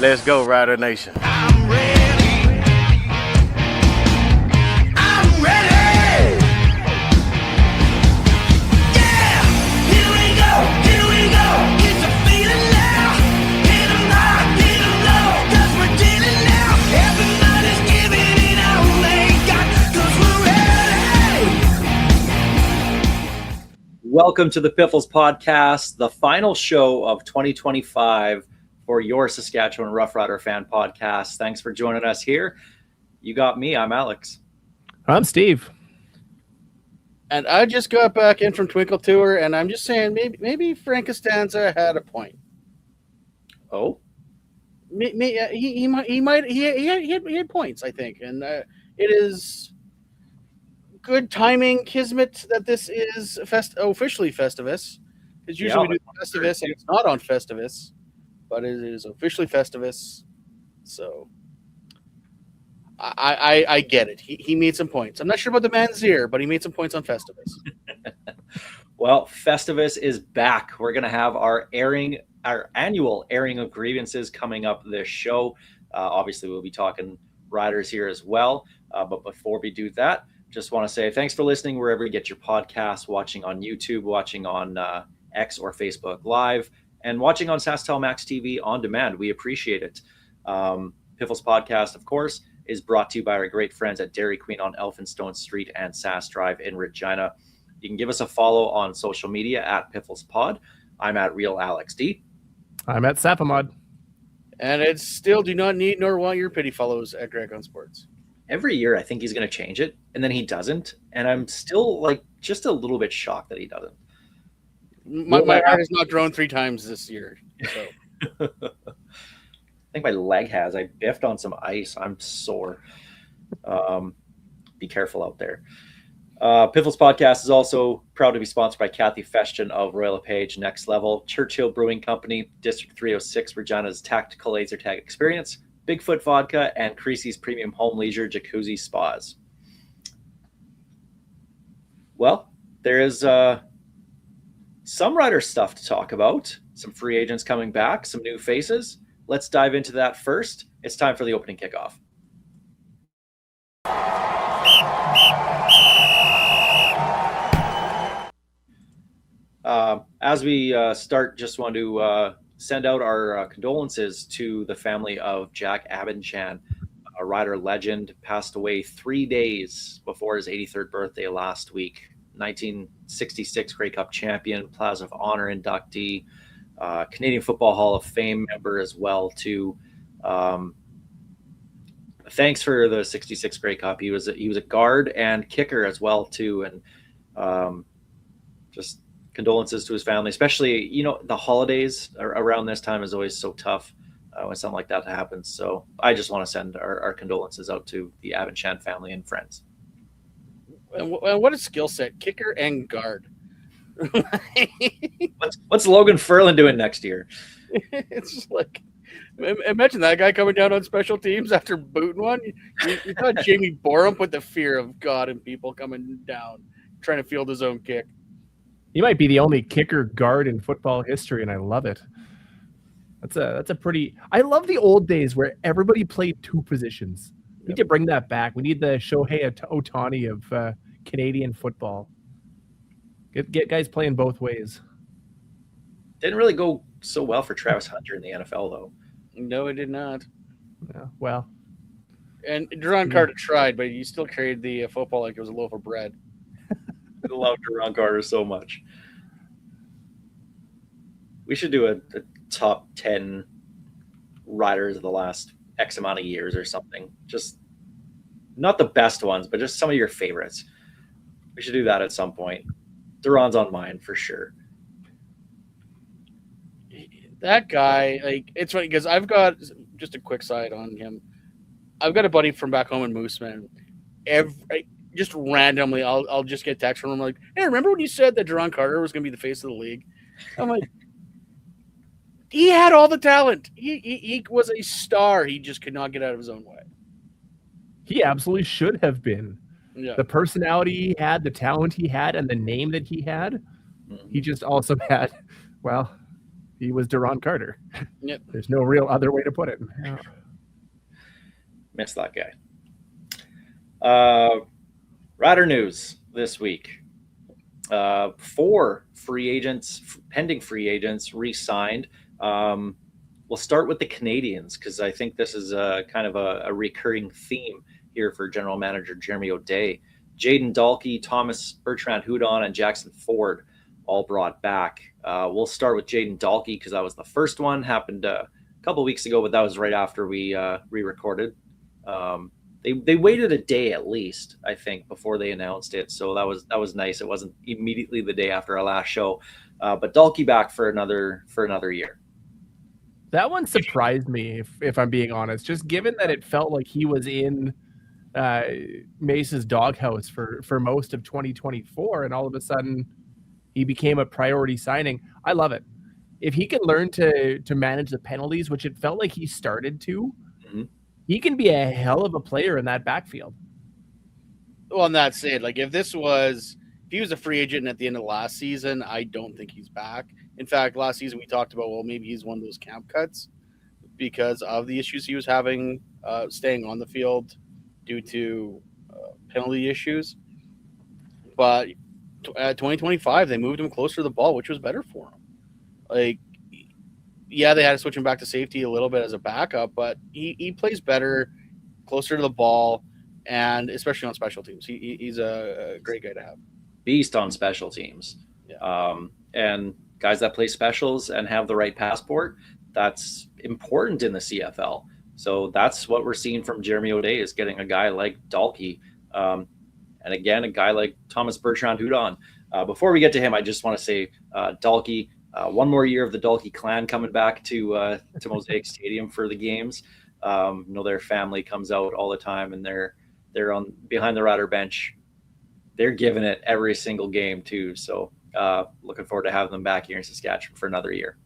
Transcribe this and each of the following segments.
Let's go, Rider Nation. I'm ready. I'm ready. Yeah, here we go. Here we go. It's a feeling now. Hit 'em high, hit 'em low, 'cause we're dealing now. Everybody's giving it all they got, 'cause we're ready. Welcome to the Piffles podcast, the final show of 2025 for your Saskatchewan Rough Rider fan podcast. Thanks for joining us here. You got me. I'm Alex. I'm Steve. And I just got back in from Twinkle Tour, and I'm just saying maybe Frank Costanza had a point. Oh, He had points, I think, and it is good timing, kismet, that this is officially Festivus. Because usually we do Festivus, and it's not on Festivus, but it is officially Festivus. So I get it. He made some points. I'm not sure about the man's ear, but he made some points on Festivus. well, Festivus is back. We're going to have our annual airing of grievences coming up this show. Obviously, we'll be talking riders here as well. But before we do that, just want to say thanks for listening wherever you get your podcasts, watching on YouTube, watching on X or Facebook Live, and watching on SaskTel Max TV on demand. We appreciate it. Piffles Podcast, of course, is brought to you by our great friends at Dairy Queen on Elphinstone Street and Sask Drive in Regina. You can give us a follow on social media at Piffles Pod. I'm at Real Alex D. I'm at Sapamod. And it's still do not need nor want your pity follows at Greg on Sports. Every year I think he's going to change it, and then he doesn't. And I'm still just a little bit shocked that he doesn't. My heart has not grown 3 times this year. So. I think my leg has. I biffed on some ice. I'm sore. Be careful out there. Piffles Podcast is also proud to be sponsored by Kathy Feshton of Royal LePage Next Level, Churchill Brewing Company, District 306, Regina's Tactical Laser Tag Experience, Bigfoot Vodka, and Creasy's Premium Home Leisure Jacuzzi Spas. Well, there is some rider stuff to talk about. Some free agents coming back, some new faces. Let's dive into that first. It's time for the opening kickoff. As we start, just want to send out our condolences to the family of Jack Abenchan, a rider legend, passed away 3 days before his 83rd birthday last week. 1966 Grey Cup champion, Plaza of Honor inductee, Canadian Football Hall of Fame member as well too. Thanks for the 66 Grey Cup. He was a guard and kicker as well too, and just condolences to his family, especially the holidays around this time is always so tough when something like that happens. So I just want to send our condolences out to the Abenchan family and friends. And what a skill set, kicker and guard. What's Logan Ferland doing next year? It's just like, imagine that guy coming down on special teams after booting one. You thought Jamie Borum put the fear of God in people coming down, trying to field his own kick. He might be the only kicker guard in football history, and I love it. That's a pretty. I love the old days where everybody played 2 positions. We need to bring that back. We need the Shohei Ohtani of Canadian football. Get guys playing both ways. Didn't really go so well for Travis Hunter in the NFL, though. No, it did not. Yeah, well. And Duron Carter tried, but he still carried the football like it was a loaf of bread. I love Duron Carter so much. We should do a top 10 riders of the last X amount of years or something. Just not the best ones, but just some of your favorites. We should do that at some point. Duron's on mine for sure. That guy, it's funny because I've got just a quick side on him. I've got a buddy from back home in Mooseman. Just randomly, I'll just get text from him like, "Hey, remember when you said that Duron Carter was going to be the face of the league?" I'm like, he had all the talent. He was a star. He just could not get out of his own way. He absolutely should have been. Yeah. The personality he had, the talent he had, and the name that he had. He just also had, well, He was Duron Carter. Yep. There's no real other way to put it. Yeah. Miss that guy. Rider news this week. 4 free agents, pending free agents, re-signed. We'll start with the Canadians because I think this is kind of a recurring theme here for General Manager Jeremy O'Day. Jaden Dalkey, Thomas Bertrand-Hudon, and Jackson Ford all brought back. We'll start with Jaden Dalkey because that was the first one. Happened a couple weeks ago, but that was right after we re-recorded. They waited a day at least, I think, before they announced it. So that was nice. It wasn't immediately the day after our last show, but Dalkey back for another year. That one surprised me, if I'm being honest, just given that it felt like he was in Mace's doghouse for most of 2024, and all of a sudden he became a priority signing. I love it. If he can learn to manage the penalties, which it felt like he started to, he can be a hell of a player in that backfield. Well, and that's it. Like if he was a free agent at the end of last season, I don't think he's back. In fact, last season we talked about, well, maybe he's one of those camp cuts because of the issues he was having staying on the field due to penalty issues. But 2025, they moved him closer to the ball, which was better for him. Like, yeah, they had to switch him back to safety a little bit as a backup, but he plays better, closer to the ball, and especially on special teams. He's a great guy to have. Beast on special teams. Yeah. And guys that play specials and have the right passport, that's important in the CFL. So that's what we're seeing from Jeremy O'Day is getting a guy like Dalkey. And again, a guy like Thomas Bertrand-Hudon. Before we get to him, I just want to say Dalkey, one more year of the Dalkey clan coming back to Mosaic Stadium for the games. Their family comes out all the time and they're on behind the Rider bench. They're giving it every single game too. So looking forward to having them back here in Saskatchewan for another year.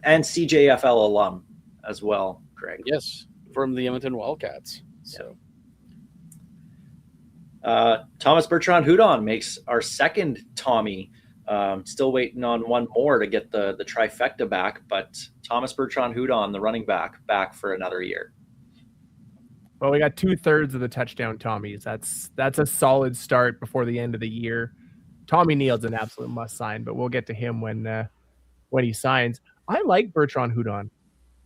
And CJFL alum as well, Craig. Yes, from the Edmonton Wildcats. So Thomas Bertrand-Hudon makes our second Tommy. Still waiting on one more to get the trifecta back, but Thomas Bertrand-Hudon, the running back for another year. Well, we got 2/3 of the touchdown Tommies. That's a solid start before the end of the year. Tommy Neal's an absolute must sign, but we'll get to him when he signs. I like Bertrand-Hudon.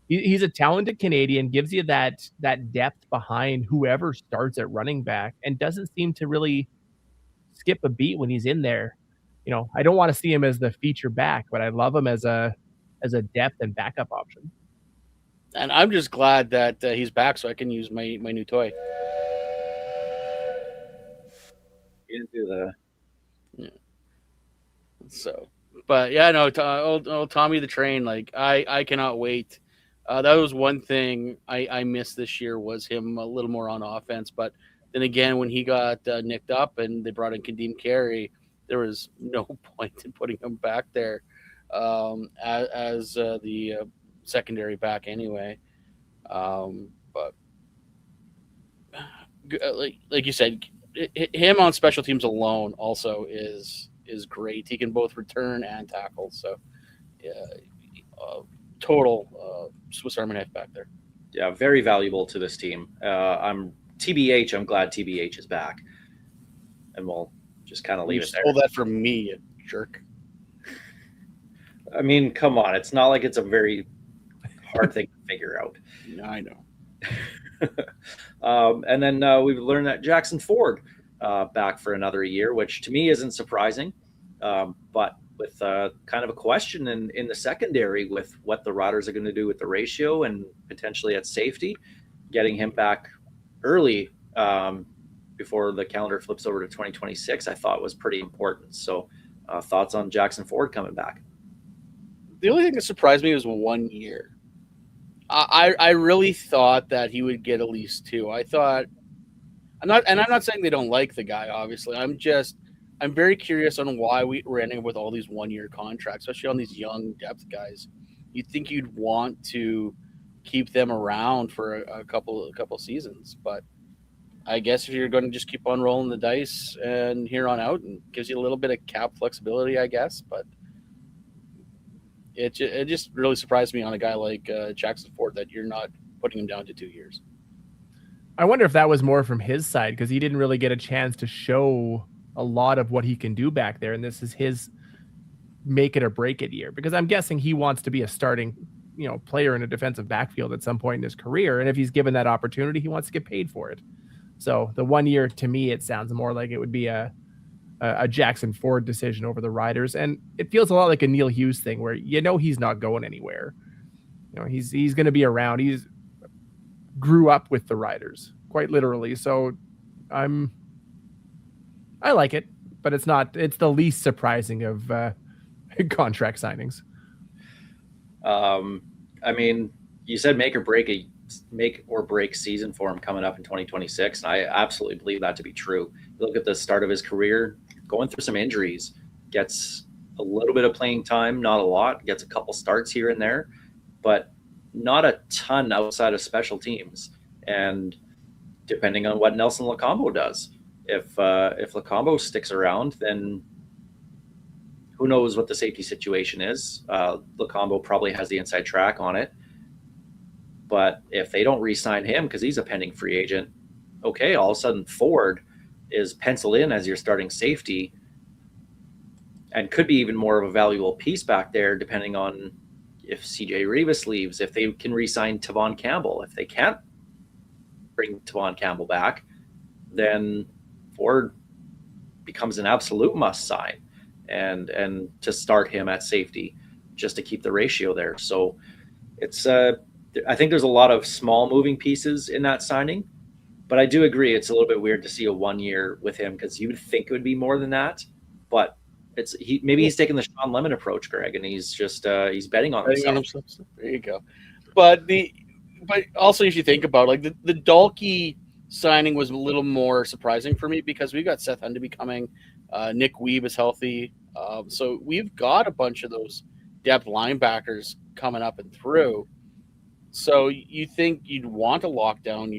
He's a talented Canadian, gives you that depth behind whoever starts at running back, and doesn't seem to really skip a beat when he's in there. I don't want to see him as the feature back, but I love him as a depth and backup option. And I'm just glad that he's back so I can use my new toy. You didn't do that. Yeah. So, but yeah, no, old Tommy the Train, like I cannot wait. That was one thing I missed this year was him a little more on offense. But then again, when he got nicked up and they brought in Kadeem Carey, there was no point in putting him back there as the secondary back anyway. But like you said, him on special teams alone also is great. He can both return and tackle. So total Swiss Army knife back there. Yeah, very valuable to this team. I'm glad TBH is back, and we'll just kind of leave it there. Stole that from me, you jerk. I mean, come on. It's not like it's a very hard thing to figure out. Yeah, I know. And then we've learned that Jackson Ford back for another year, which to me isn't surprising. But with kind of a question in the secondary with what the Riders are going to do with the ratio and potentially at safety, getting him back early before the calendar flips over to 2026, I thought was pretty important. So thoughts on Jackson Ford coming back? The only thing that surprised me was 1 year. I really thought that he would get at least 2. I'm not saying they don't like the guy, obviously. I'm very curious on why we're ending up with all these 1-year contracts, especially on these young depth guys. You'd think you'd want to keep them around for a couple seasons, but I guess if you're going to just keep on rolling the dice and here on out, and gives you a little bit of cap flexibility, I guess. But it just really surprised me on a guy like Jackson Ford that you're not putting him down to 2 years. I wonder if that was more from his side because he didn't really get a chance to show a lot of what he can do back there, and this is his make it or break it year. Because I'm guessing he wants to be a starting, player in a defensive backfield at some point in his career, and if he's given that opportunity, he wants to get paid for it. So the 1 year, to me, it sounds more like it would be a Jackson Ford decision over the Riders, and it feels a lot like a Neil Hughes thing where he's not going anywhere. He's going to be around. He's grew up with the Riders quite literally, so I like it, but it's the least surprising of contract signings. I mean, you said make or break season for him coming up in 2026, and I absolutely believe that to be true. You look at the start of his career, going through some injuries, gets a little bit of playing time, not a lot, gets a couple starts here and there, but not a ton outside of special teams. And depending on what Nelson Lacombo does, if Lacombo sticks around, then who knows what the safety situation is. Lacombo probably has the inside track on it. But if they don't re-sign him because he's a pending free agent, okay, all of a sudden Ford is penciled in as your starting safety and could be even more of a valuable piece back there depending on if CJ Rivas leaves, if they can re-sign Tavon Campbell. If they can't bring Tavon Campbell back, then Ford becomes an absolute must sign and to start him at safety just to keep the ratio there. So it's I think there's a lot of small moving pieces in that signing, but I do agree it's a little bit weird to see a 1 year with him because you would think it would be more than that, but maybe he's taking the Sean Lemon approach, Greg, and he's just he's betting on himself. There you go. But also if you think about the Dalkey signing was a little more surprising for me because we got Seth Hundy coming, Nick Weeb is healthy, so we've got a bunch of those depth linebackers coming up and through. So you think you'd want to lock down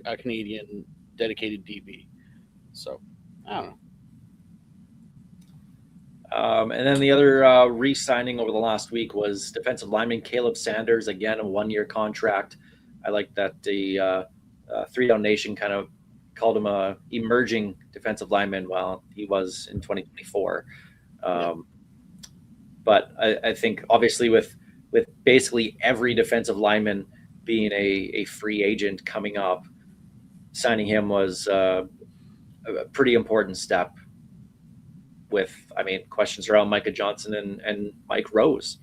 a Canadian dedicated DB. So, I don't know. And then the other re-signing over the last week was defensive lineman Caleb Sanders, again, a 1 year contract. I like that the 3 Down Nation kind of called him a emerging defensive lineman while he was in 2024. But I think obviously with basically every defensive lineman being a free agent coming up, signing him was a pretty important step with, questions around Micah Johnson and Mike Rose.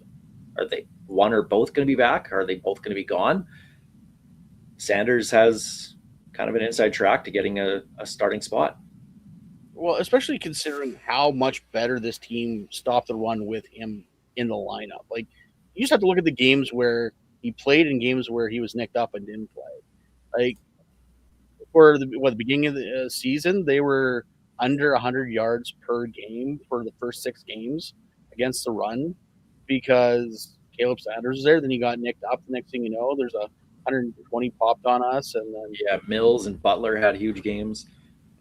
Are they one or both going to be back? Are they both going to be gone? Sanders has kind of an inside track to getting a starting spot. Well, especially considering how much better this team stopped the run with him in the lineup. You just have to look at the games where he played and games where he was nicked up and didn't play. For the beginning of the season, they were under 100 yards per game for the first 6 games against the run because Caleb Sanders was there. Then he got nicked up. The next thing you know, there's 120 popped on us, and then Mills and Butler had huge games.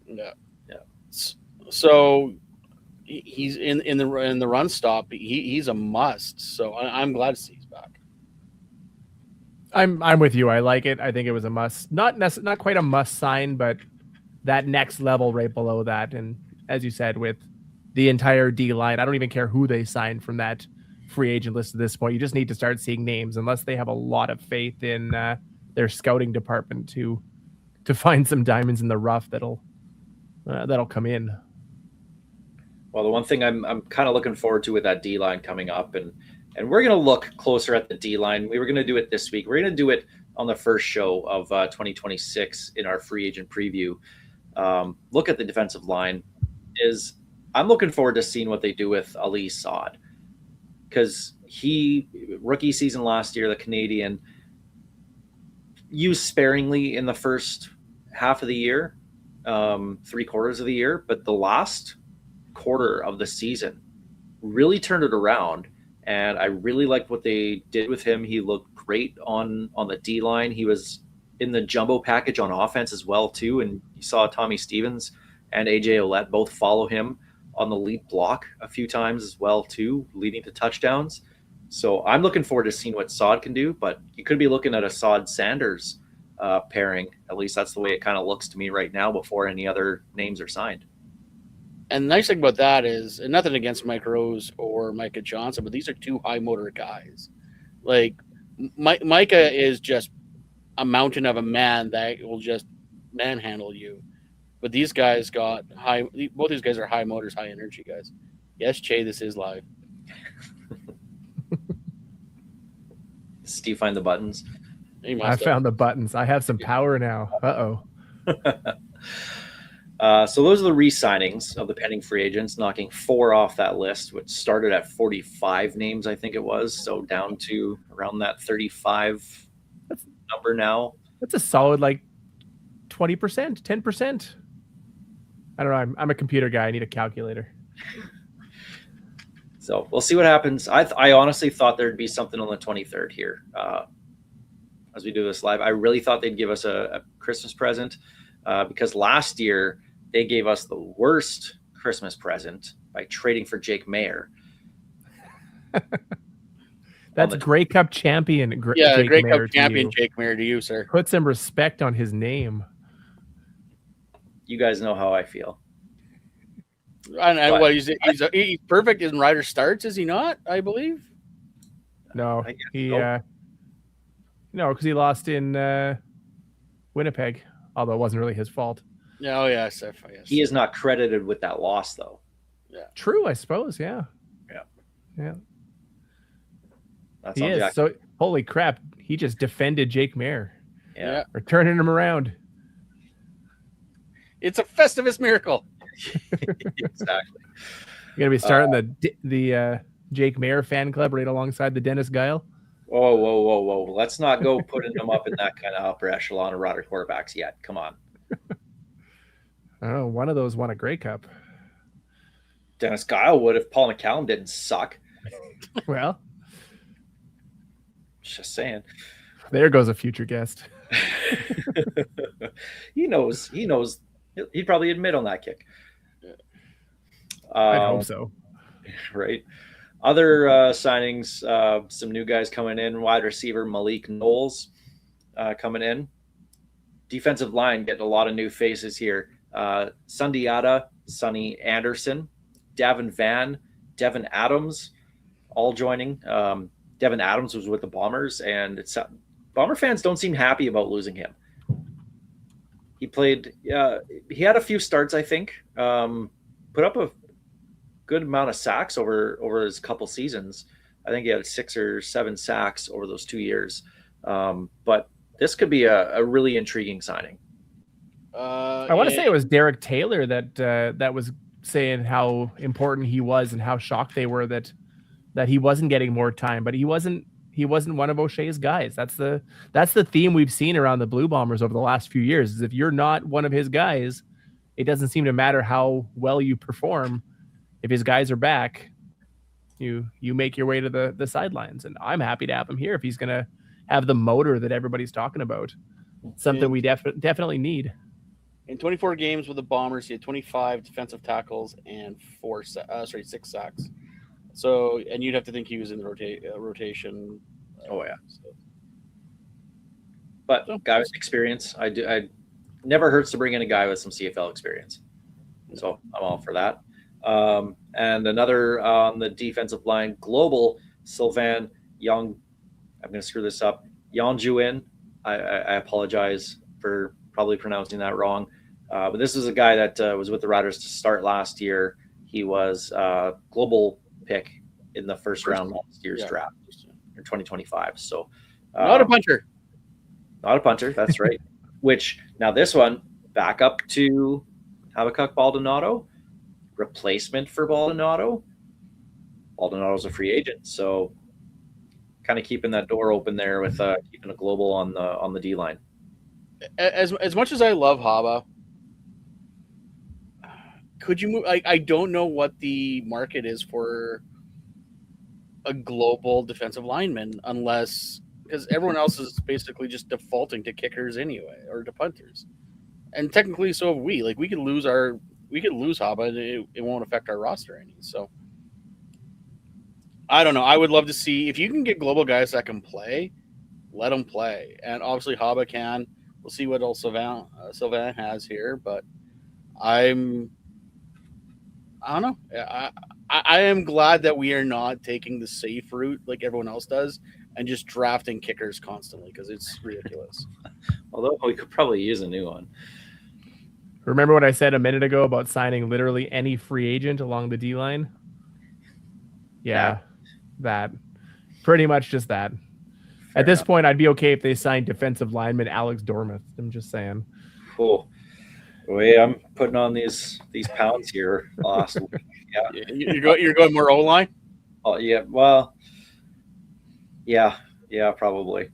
Yeah. So he's in the run stop. He's a must. So I'm glad to see he's back. I'm with you. I like it. I think it was a must. Not quite a must sign, but that next level right below that. And as you said, with the entire D line, I don't even care who they signed from that free agent list at this point. You just need to start seeing names, unless they have a lot of faith in their scouting department to find some diamonds in the rough that'll come in. Well, the one thing I'm kind of looking forward to with that D line coming up, and we're going to look closer at the D line. We were going to do it this week. We're going to do it on the first show of 2026 in our free agent preview. Look at the defensive line. I'm looking forward to seeing what they do with Ali Saad, because rookie season last year, the Canadian, used sparingly in the first half of the year, 3/4 of the year, but the last quarter of the season really turned it around, and I really liked what they did with him. He looked great on the D line. He was in the jumbo package on offense as well too, and you saw Tommy Stevens and AJ Ouellette both follow him on the lead block a few times as well too, leading to touchdowns. So I'm looking forward to seeing what Sod can do, but you could be looking at a Sod Sanders pairing. At least that's the way it kind of looks to me right now before any other names are signed. And the nice thing about that is, and nothing against Mike Rose or Micah Johnson, but these are two high motor guys. Like Micah is just a mountain of a man that will just manhandle you. But these guys got high. Both these guys are high motors, high energy guys. Yes, Che, this is live. Steve, find the buttons. I found the buttons. I have some power now. Uh-oh. So those are the re-signings of the pending free agents, knocking 4 off that list, which started at 45 names, I think it was. So down to around that 35 number now. That's a solid 20%, 10%. I don't know. I'm a computer guy. I need a calculator. So we'll see what happens. I honestly thought there'd be something on the 23rd here as we do this live. I really thought they'd give us a Christmas present because last year they gave us the worst Christmas present by trading for Jake Mayer. That's Grey Cup champion. Jake Grey Cup champion Jake Mayer to you, sir. Put some respect on his name. You guys know how I feel. And what he's perfect in rider starts, is he not? I believe. No, because he lost in Winnipeg, although it wasn't really his fault. Oh yes. He is not credited with that loss, though. Yeah, true. I suppose. Yeah. That's he is. So holy crap, he just defended Jake Mayer. Yeah, or turning him around. It's a Festivus miracle. Exactly. You're gonna be starting the Jake Mayer fan club right alongside the Dennis Guile. Whoa! Let's not go putting them up in that kind of upper echelon of Rider quarterbacks yet. Come on. I don't know. One of those won a Grey Cup. Dennis Guile would if Paul McCallum didn't suck. Well, just saying. There goes a future guest. He knows. He'd probably admit on that kick. I hope so. Right. Other signings, some new guys coming in. Wide receiver Malik Knowles coming in. Defensive line getting a lot of new faces here. Sundiata, Sonny Anderson, Davin Van, Devin Adams, all joining. Devin Adams was with the Bombers, and Bomber fans don't seem happy about losing him. He played. He had a few starts, I think. Put up a good amount of sacks over his couple seasons. I think he had 6 or 7 sacks over those 2 years. But this could be a really intriguing signing. I want to say it was Derek Taylor that was saying how important he was and how shocked they were that he wasn't getting more time, but he wasn't one of O'Shea's guys. That's the theme we've seen around the Blue Bombers over the last few years, is if you're not one of his guys, it doesn't seem to matter how well you perform. If his guys are back, you make your way to the sidelines. And I'm happy to have him here if he's going to have the motor that everybody's talking about. Something we definitely need. In 24 games with the Bombers, he had 25 defensive tackles and 6 sacks. So, and you'd have to think he was in the rotation. Oh yeah. But guy with experience, I never hurts to bring in a guy with some CFL experience. So I'm all for that. And another on the defensive line, global Sylvain Young. I'm going to screw this up. Yonjuin. I apologize for probably pronouncing that wrong. But this is a guy that was with the Riders to start last year. He was global pick in the first round last year's draft in 2025. So not a punter. Not a punter. That's right. Which now this one back up to Habakkuk Baldonado, replacement for Baldonado. Baldonado's a free agent, so kind of keeping that door open there with keeping a global on the D line. As much as I love Haba, could you move? I don't know what the market is for a global defensive lineman, because everyone else is basically just defaulting to kickers anyway, or to punters, and technically so have we. Like we could lose Haba, and it won't affect our roster any. So I don't know. I would love to see if you can get global guys that can play, let them play. And obviously Haba can. We'll see what else Sylvain has here, but I don't know. I am glad that we are not taking the safe route like everyone else does and just drafting kickers constantly because it's ridiculous. Although we could probably use a new one. Remember what I said a minute ago about signing literally any free agent along the D line? Yeah, that. Pretty much just that. At this point, I'd be okay if they signed defensive lineman Alex Dormuth. I'm just saying. Oh, the way I'm putting on these pounds here last week. Yeah. You're going more O-line? Oh, yeah. Well, yeah, probably.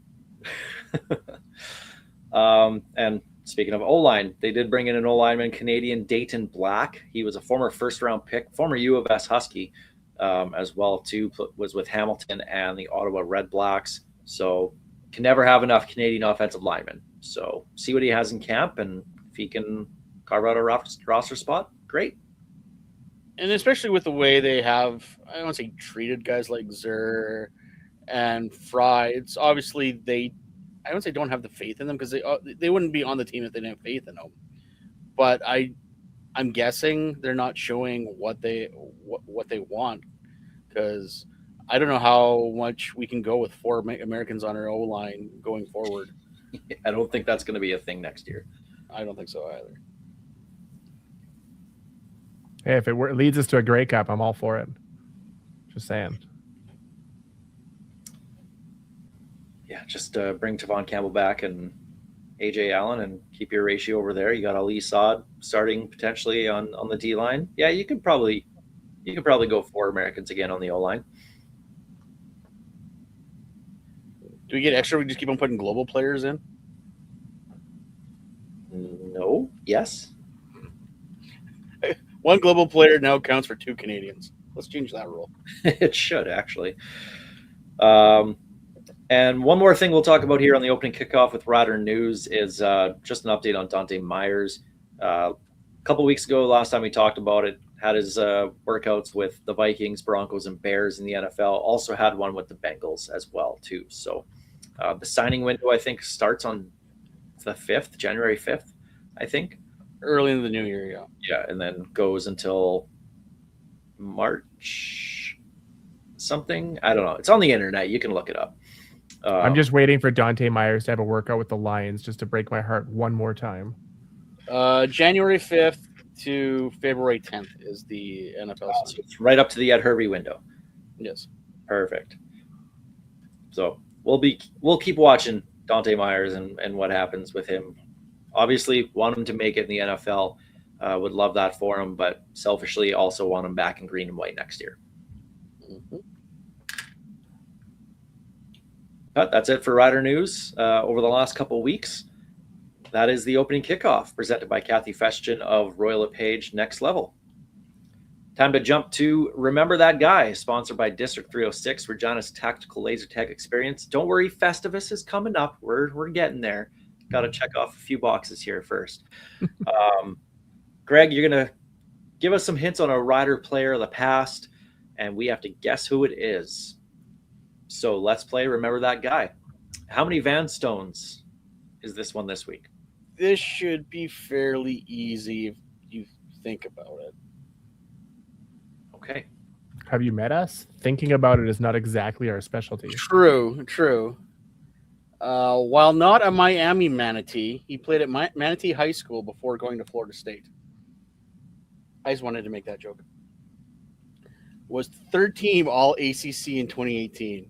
And speaking of O-line, they did bring in an O-lineman, Canadian Dayton Black. He was a former first-round pick, former U of S Husky as well, too. Was with Hamilton and the Ottawa Red Blacks. So can never have enough Canadian offensive linemen. So see what he has in camp, and if he can carve out a roster spot, great. And especially with the way they have, I don't want to say treated guys like Zer and Fry. It's obviously I don't say don't have the faith in them because they wouldn't be on the team if they didn't have faith in them. But I'm guessing they're not showing what they want because I don't know how much we can go with 4 Americans on our O-line going forward. I don't think that's going to be a thing next year. I don't think so either. Hey, if it leads us to a Grey Cup, I'm all for it. Just saying. Yeah, just bring Tavon Campbell back and AJ Allen and keep your ratio over there. You got Ali Saad starting potentially on the D line. Yeah, you could probably go 4 Americans again on the O line. Do we get extra? We just keep on putting global players in? No. Yes. 1 global player now counts for 2 Canadians. Let's change that rule. It should actually. And one more thing we'll talk about here on the opening kickoff with Rider News is just an update on Dante Myers. A couple weeks ago, last time we talked about it, had his workouts with the Vikings, Broncos, and Bears in the NFL. Also had one with the Bengals as well, too. So the signing window, I think, starts on the 5th, January 5th, I think. Early in the new year, yeah. Yeah, and then goes until March something. I don't know. It's on the internet. You can look it up. I'm just waiting for Dante Myers to have a workout with the Lions just to break my heart one more time. January 5th to February 10th is the NFL season. So it's right up to the Ed Hervey window. Yes. Perfect. So we'll keep watching Dante Myers and what happens with him. Obviously, want him to make it in the NFL. Would love that for him, but selfishly also want him back in green and white next year. Mm-hmm. But that's it for Rider News over the last couple of weeks. That is the opening kickoff presented by Kathy Festian of Royal LePage Next Level. Time to jump to Remember That Guy, sponsored by District 306, Regina's tactical laser tag experience. Don't worry, Festivus is coming up. We're getting there. Got to check off a few boxes here first. Greg, you're going to give us some hints on a Rider player of the past, and we have to guess who it is. So let's play Remember That Guy. How many Van Stones is this one this week? This should be fairly easy if you think about it. Okay. Have you met us? Thinking about it is not exactly our specialty. True. While not a Miami Manatee, he played at Manatee High School before going to Florida State. I just wanted to make that joke. Was third team All ACC in 2018.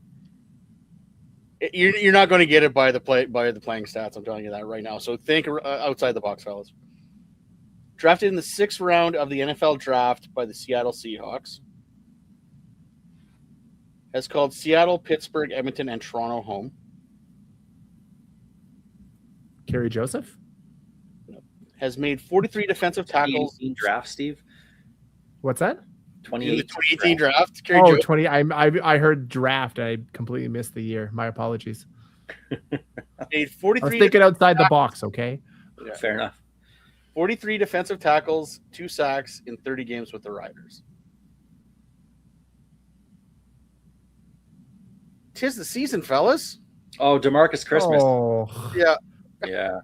You're not going to get it by the playing stats. I'm telling you that right now. So think outside the box, fellas. Drafted in the 6th round of the NFL draft by the Seattle Seahawks. Has called Seattle, Pittsburgh, Edmonton, and Toronto home. Kerry Joseph? Has made 43 defensive tackles. 2018 draft, Steve. What's that? 2018 draft. Kerry Joseph. 20. I heard draft. I completely missed the year. My apologies. Made 43. I was thinking outside the box, okay? Yeah. Fair enough. 43 defensive tackles, 2 sacks in 30 games with the Riders. 'tis the season, fellas. Oh, DeMarcus Christmas. Oh, Yeah. Yeah.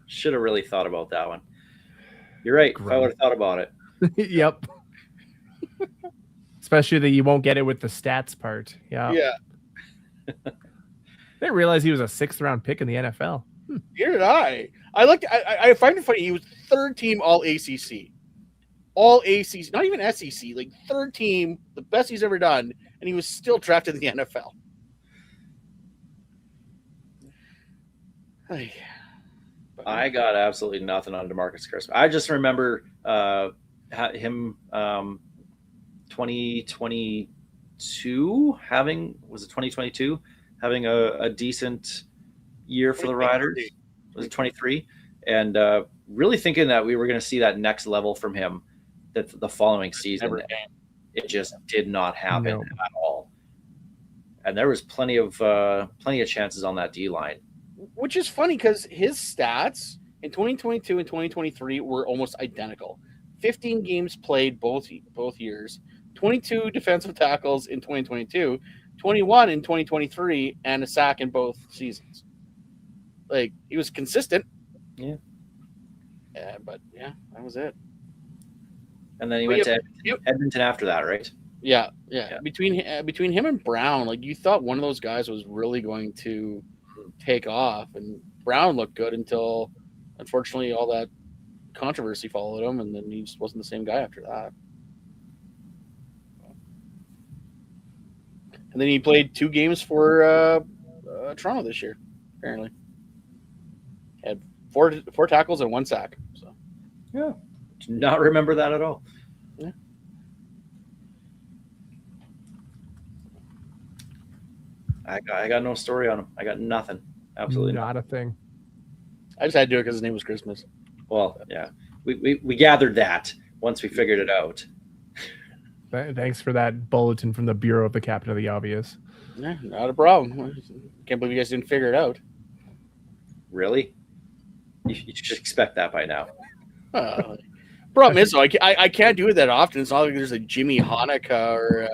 Should have really thought about that one. You're right. If I Great. would have thought about it. Yep. Especially that you won't get it with the stats part. Yeah. Yeah. I didn't realize he was a 6th round pick in the NFL. Here did I. I find it funny. He was 3rd team All ACC, All ACC, not even SEC, like 3rd team, the best he's ever done, and he was still drafted in the NFL. I got absolutely nothing on DeMarcus Christmas. I just remember him 2022 having a decent year for the Riders. Was it 23? And really thinking that we were going to see that next level from him that the following season. It just did not happen at all. And there was plenty of chances on that D line. Which is funny because his stats in 2022 and 2023 were almost identical. 15 games played both years, 22 defensive tackles in 2022, 21 in 2023, and a sack in both seasons. Like, he was consistent. Yeah. But yeah, that was it. And then he went to Edmonton after that, right? Yeah. Between him and Brown, like, you thought one of those guys was really going to take off, and Brown looked good until, unfortunately, all that controversy followed him, and then he just wasn't the same guy after that. And then he played 2 games for Toronto this year, apparently. Had four tackles and 1 sack. So yeah, do not remember that at all. Yeah. I got no story on him. I got nothing. Absolutely not a thing. I just had to do it because his name was Christmas. Well, yeah, we gathered that once we figured it out. Thanks for that bulletin from the Bureau of the Captain of the Obvious. Yeah, not a problem. Can't believe you guys didn't figure it out. Really? You should expect that by now. Problem is, though, I can't do it that often. It's not like there's a Jimmy Hanukkah or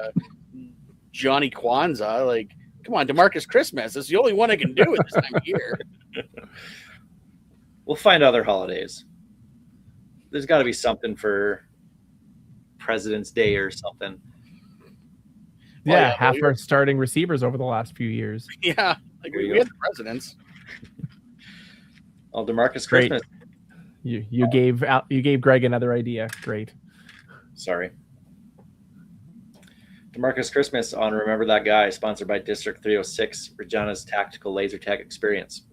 Johnny Kwanzaa. Like, come on, DeMarcus Christmas. It's the only one I can do at this time of year. We'll find other holidays. There's got to be something for President's Day or something. Yeah, half our starting receivers over the last few years. Yeah, like we had the presidents. Oh, DeMarcus Christmas. You gave Greg another idea. Great. Sorry. DeMarcus Christmas on Remember That Guy, sponsored by District 306, Regina's tactical laser tag experience.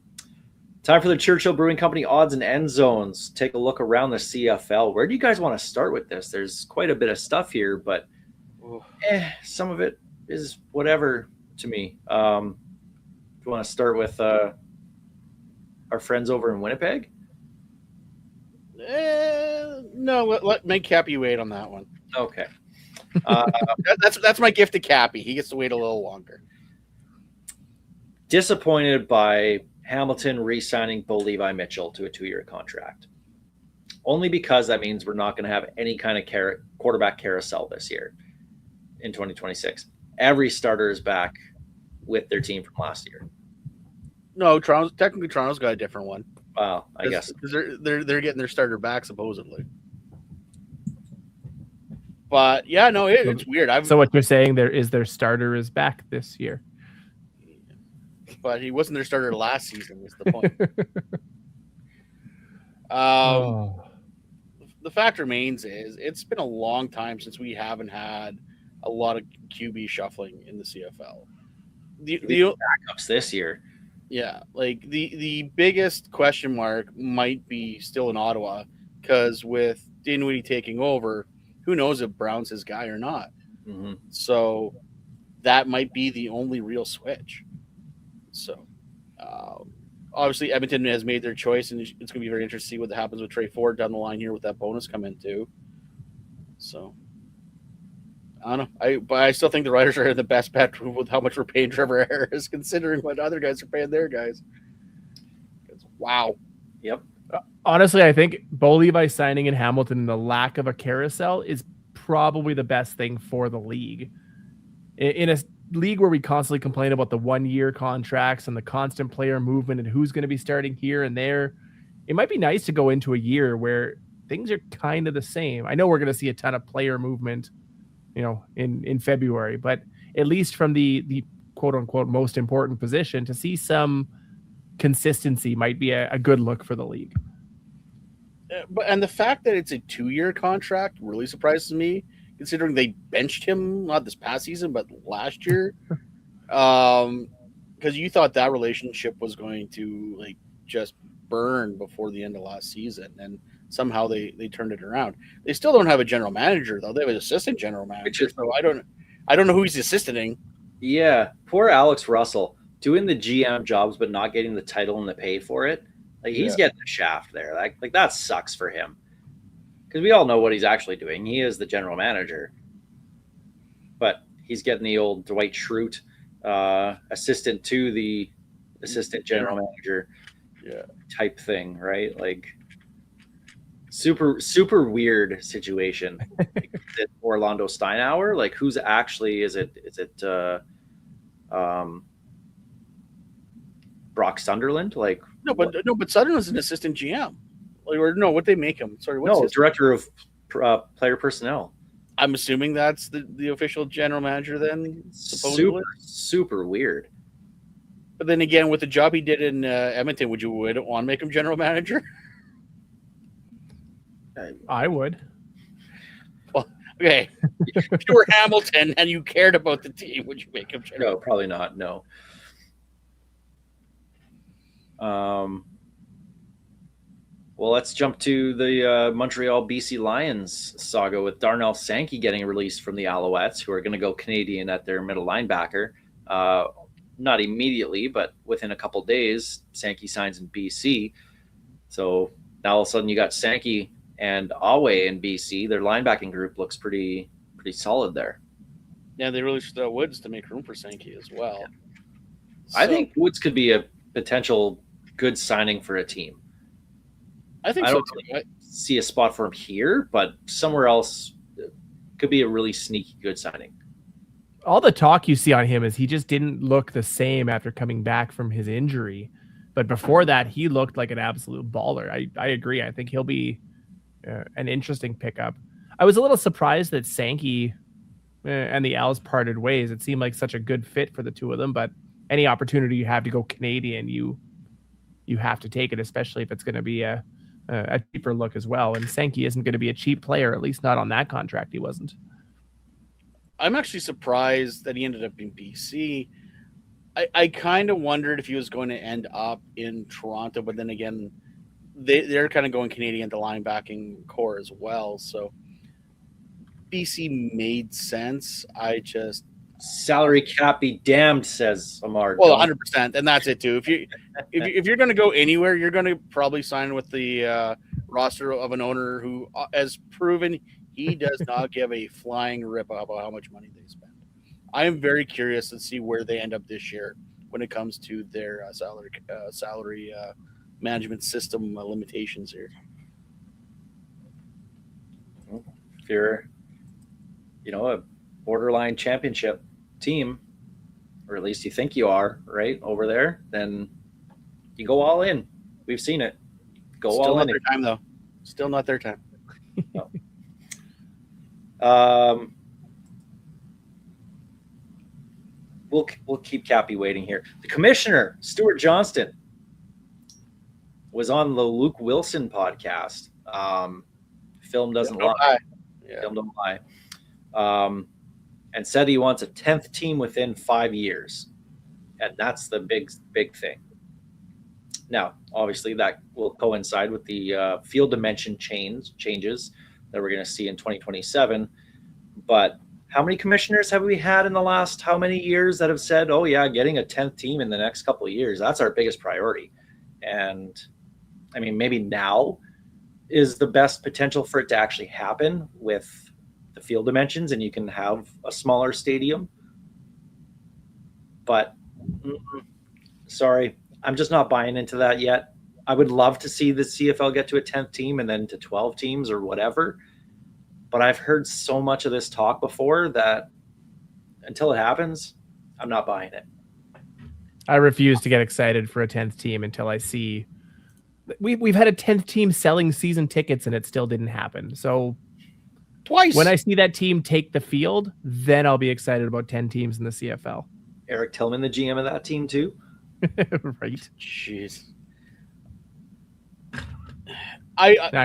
Time for the Churchill Brewing Company odds and end zones. Take a look around the CFL. Where do you guys want to start with this? There's quite a bit of stuff here, but some of it is whatever to me. Do you want to start with our friends over in Winnipeg? No, let make Cappy wait on that one. Okay. That's my gift to Cappy. He gets to wait a little longer. Disappointed by Hamilton re-signing Bo Levi Mitchell to a 2-year contract. Only because that means we're not going to have any kind of quarterback carousel this year in 2026. Every starter is back with their team from last year. No, Toronto's got a different one. Well, I guess because they're getting their starter back supposedly. But yeah, no, it's weird. So what you're saying their starter is back this year. But he wasn't their starter last season, is the point. The fact remains is it's been a long time since we haven't had a lot of QB shuffling in the CFL. The backups this year. Yeah, like the biggest question mark might be still in Ottawa, because with Dinwiddie taking over, who knows if Brown's his guy or not. Mm-hmm. So that might be the only real switch. So obviously Edmonton has made their choice, and it's going to be very interesting to see what happens with Trey Ford down the line here with that bonus come in too. So I don't know. But I still think the Riders are the best bet with how much we're paying Trevor Harris, considering what other guys are paying their guys. Wow. Yep. Honestly, I think Bo Levi signing in Hamilton and the lack of a carousel is probably the best thing for the league. In a league where we constantly complain about the 1-year contracts and the constant player movement and who's going to be starting here and there, it might be nice to go into a year where things are kind of the same. I know we're going to see a ton of player movement, in February, but at least from the quote unquote most important position, to see some consistency might be a good look for the league. And the fact that it's a 2-year contract really surprises me, considering they benched him not this past season but last year. Because you thought that relationship was going to just burn before the end of last season, and somehow they turned it around. They still don't have a general manager though. They have an assistant general manager, so I don't know who he's assisting. Yeah, poor Alex Russell doing the GM jobs but not getting the title and the pay for it. He's getting the shaft there. Like that sucks for him, because we all know what he's actually doing. He is the general manager, but he's getting the old Dwight Schrute assistant to the assistant general manager type thing, right? Super weird situation. Is it Orlando Steinauer? Who's actually is it Brock Sunderland? No, but Sunderland's an assistant GM. What they make him? Sorry, what's his director of player personnel. I'm assuming that's the official general manager then. Supposedly. Super weird. But then again, with the job he did in Edmonton, would you want to make him general manager? I would. Well, okay. If you were Hamilton and you cared about the team, would you make him general? No, probably not. No. Well, let's jump to the Montreal BC Lions saga with Darnell Sankey getting released from the Alouettes, who are going to go Canadian at their middle linebacker. Not immediately, but within a couple days, Sankey signs in BC. So now all of a sudden you got Sankey and Awe in BC. Their linebacking group looks pretty solid there. Yeah, they really should Woods to make room for Sankey as well. I think Woods could be a potential good signing for a team. I think I so don't too. really see a spot for him here, but somewhere else could be a really sneaky good signing. All the talk you see on him is he just didn't look the same after coming back from his injury. But before that, he looked like an absolute baller. I agree. I think he'll be an interesting pickup. I was a little surprised that Sankey and the Owls parted ways. It seemed like such a good fit for the two of them, but any opportunity you have to go Canadian, you have to take it, especially if it's going to be a cheaper look as well. And Sankey isn't going to be a cheap player, at least not on that contract. He wasn't. I'm actually surprised that he ended up in BC. I kind of wondered if he was going to end up in Toronto, but then again, they're kind of going Canadian to linebacking core as well. So BC made sense. Salary cap be damned, says Amar. Well, 100%, and that's it too. If you're going to go anywhere, you're going to probably sign with the roster of an owner who has proven he does not give a flying rip about how much money they spend. I am very curious to see where they end up this year when it comes to their salary management system limitations here. If you're, a borderline championship team, or at least you think you are, right over there, then you go all in. We've seen it. Still all in. Their time though. Still not their time. No. We'll keep Cappy waiting here. The commissioner, Stuart Johnston, was on the Luke Wilson podcast. Film doesn't lie. Yeah. Film don't lie. And said he wants a 10th team within 5 years. And that's the big thing. Now, obviously, that will coincide with the field dimension changes that we're going to see in 2027. But how many commissioners have we had in the last how many years that have said, oh, yeah, getting a 10th team in the next couple of years, that's our biggest priority. And, I mean, maybe now is the best potential for it to actually happen with the field dimensions and you can have a smaller stadium. But, sorry, I'm just not buying into that yet. I would love to see the CFL get to a 10th team and then to 12 teams or whatever. But I've heard so much of this talk before that until it happens, I'm not buying it. I refuse to get excited for a 10th team until I see. We've had a 10th team selling season tickets and it still didn't happen. So Twice. when I see that team take the field, then I'll be excited about 10 teams in the CFL. Eric Tillman, the GM of that team, too. Right. Jeez.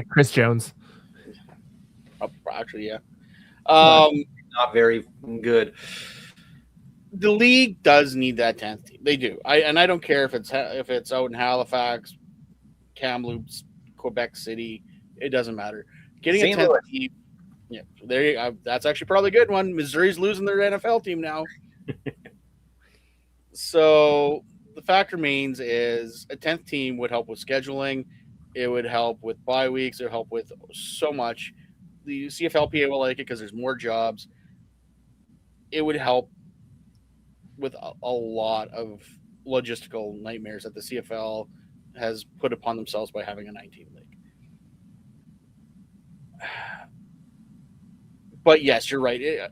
Chris Jones. Actually, yeah. Not very good. The league does need that 10th team. They do. I don't care if it's out in Halifax, Kamloops, Quebec City. It doesn't matter. Getting St. a 10th Louis. team. Yeah, there you go. That's actually probably a good one. Missouri's losing their NFL team now. So the fact remains is a 10th team would help with scheduling. It would help with bye weeks. It would help with so much. The CFLPA will like it because there's more jobs. It would help with a lot of logistical nightmares that the CFL has put upon themselves by having a 9-team league. But yes, you're right.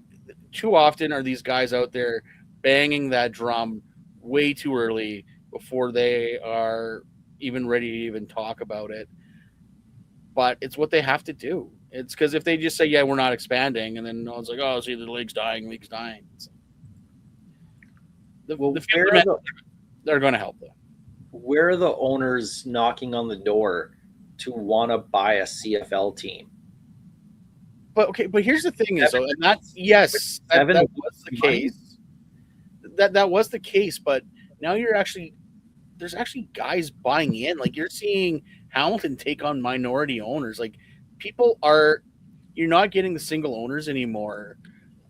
Too often are these guys out there banging that drum way too early before they are even ready to even talk about it. But it's what they have to do. It's because if they just say, yeah, we're not expanding, and then no one's like, oh, see, the league's dying. They're going to help them. Where are the owners knocking on the door to want to buy a CFL team? But here's the thing is, though, and that was the case. That was the case, but now there's actually guys buying in. Like you're seeing Hamilton take on minority owners. Like you're not getting the single owners anymore,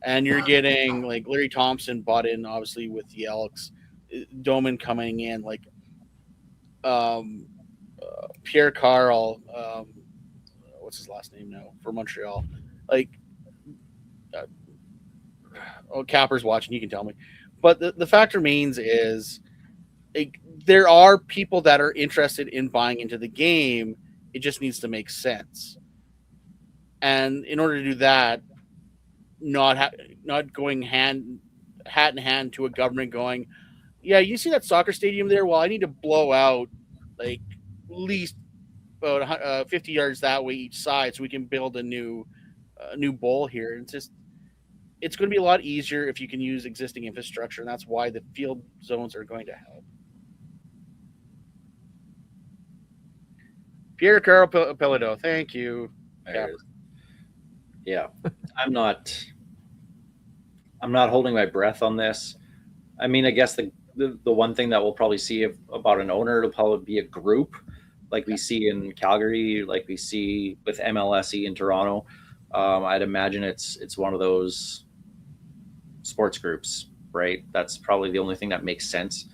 and you're getting like Larry Thompson bought in obviously with the Elks, Doman coming in, like Pierre Carl, what's his last name now for Montreal, like Capper's watching, you can tell me, but the fact remains is like there are people that are interested in buying into the game. It just needs to make sense. And in order to do that, not going hat in hand to a government going, yeah, you see that soccer stadium there? Well, I need to blow out like at least about 50 yards that way each side so we can build a new bowl here. It's going to be a lot easier if you can use existing infrastructure, and that's why the field zones are going to help. Pierre Carl Pelledo, thank you. Yeah, I'm not holding my breath on this. I mean, I guess the one thing that we'll probably see about an owner, it'll probably be a group like we see in Calgary, like we see with MLSE in Toronto. I'd imagine it's one of those sports groups, right? That's probably the only thing that makes sense,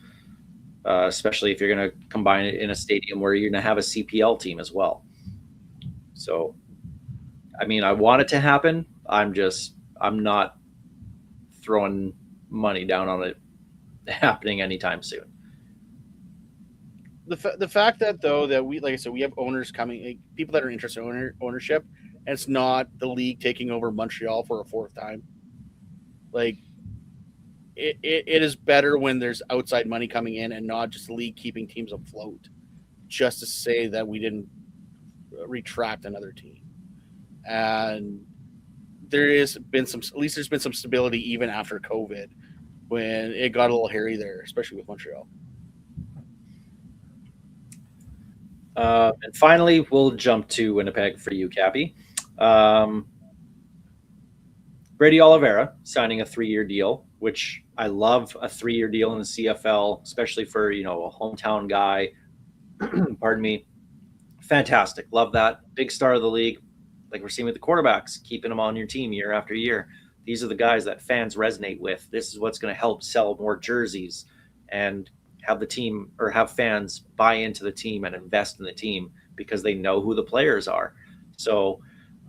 especially if you're going to combine it in a stadium where you're going to have a CPL team as well. So, I mean, I want it to happen. I'm not throwing money down on it happening anytime soon. The fact that though that we, like I said, we have owners coming, like, people that are interested in ownership, and it's not the league taking over Montreal for a fourth time. Like it is better when there's outside money coming in and not just the league keeping teams afloat, just to say that we didn't retract another team. And there's been some stability even after COVID when it got a little hairy there, especially with Montreal. And finally, we'll jump to Winnipeg for you, Cappy. Brady Oliveira signing a 3-year deal, which I love a 3-year deal in the CFL, especially for, a hometown guy. Pardon me. Fantastic. Love that. Big star of the league. Like we're seeing with the quarterbacks, keeping them on your team year after year. These are the guys that fans resonate with. This is what's going to help sell more jerseys and have the team or have fans buy into the team and invest in the team because they know who the players are. So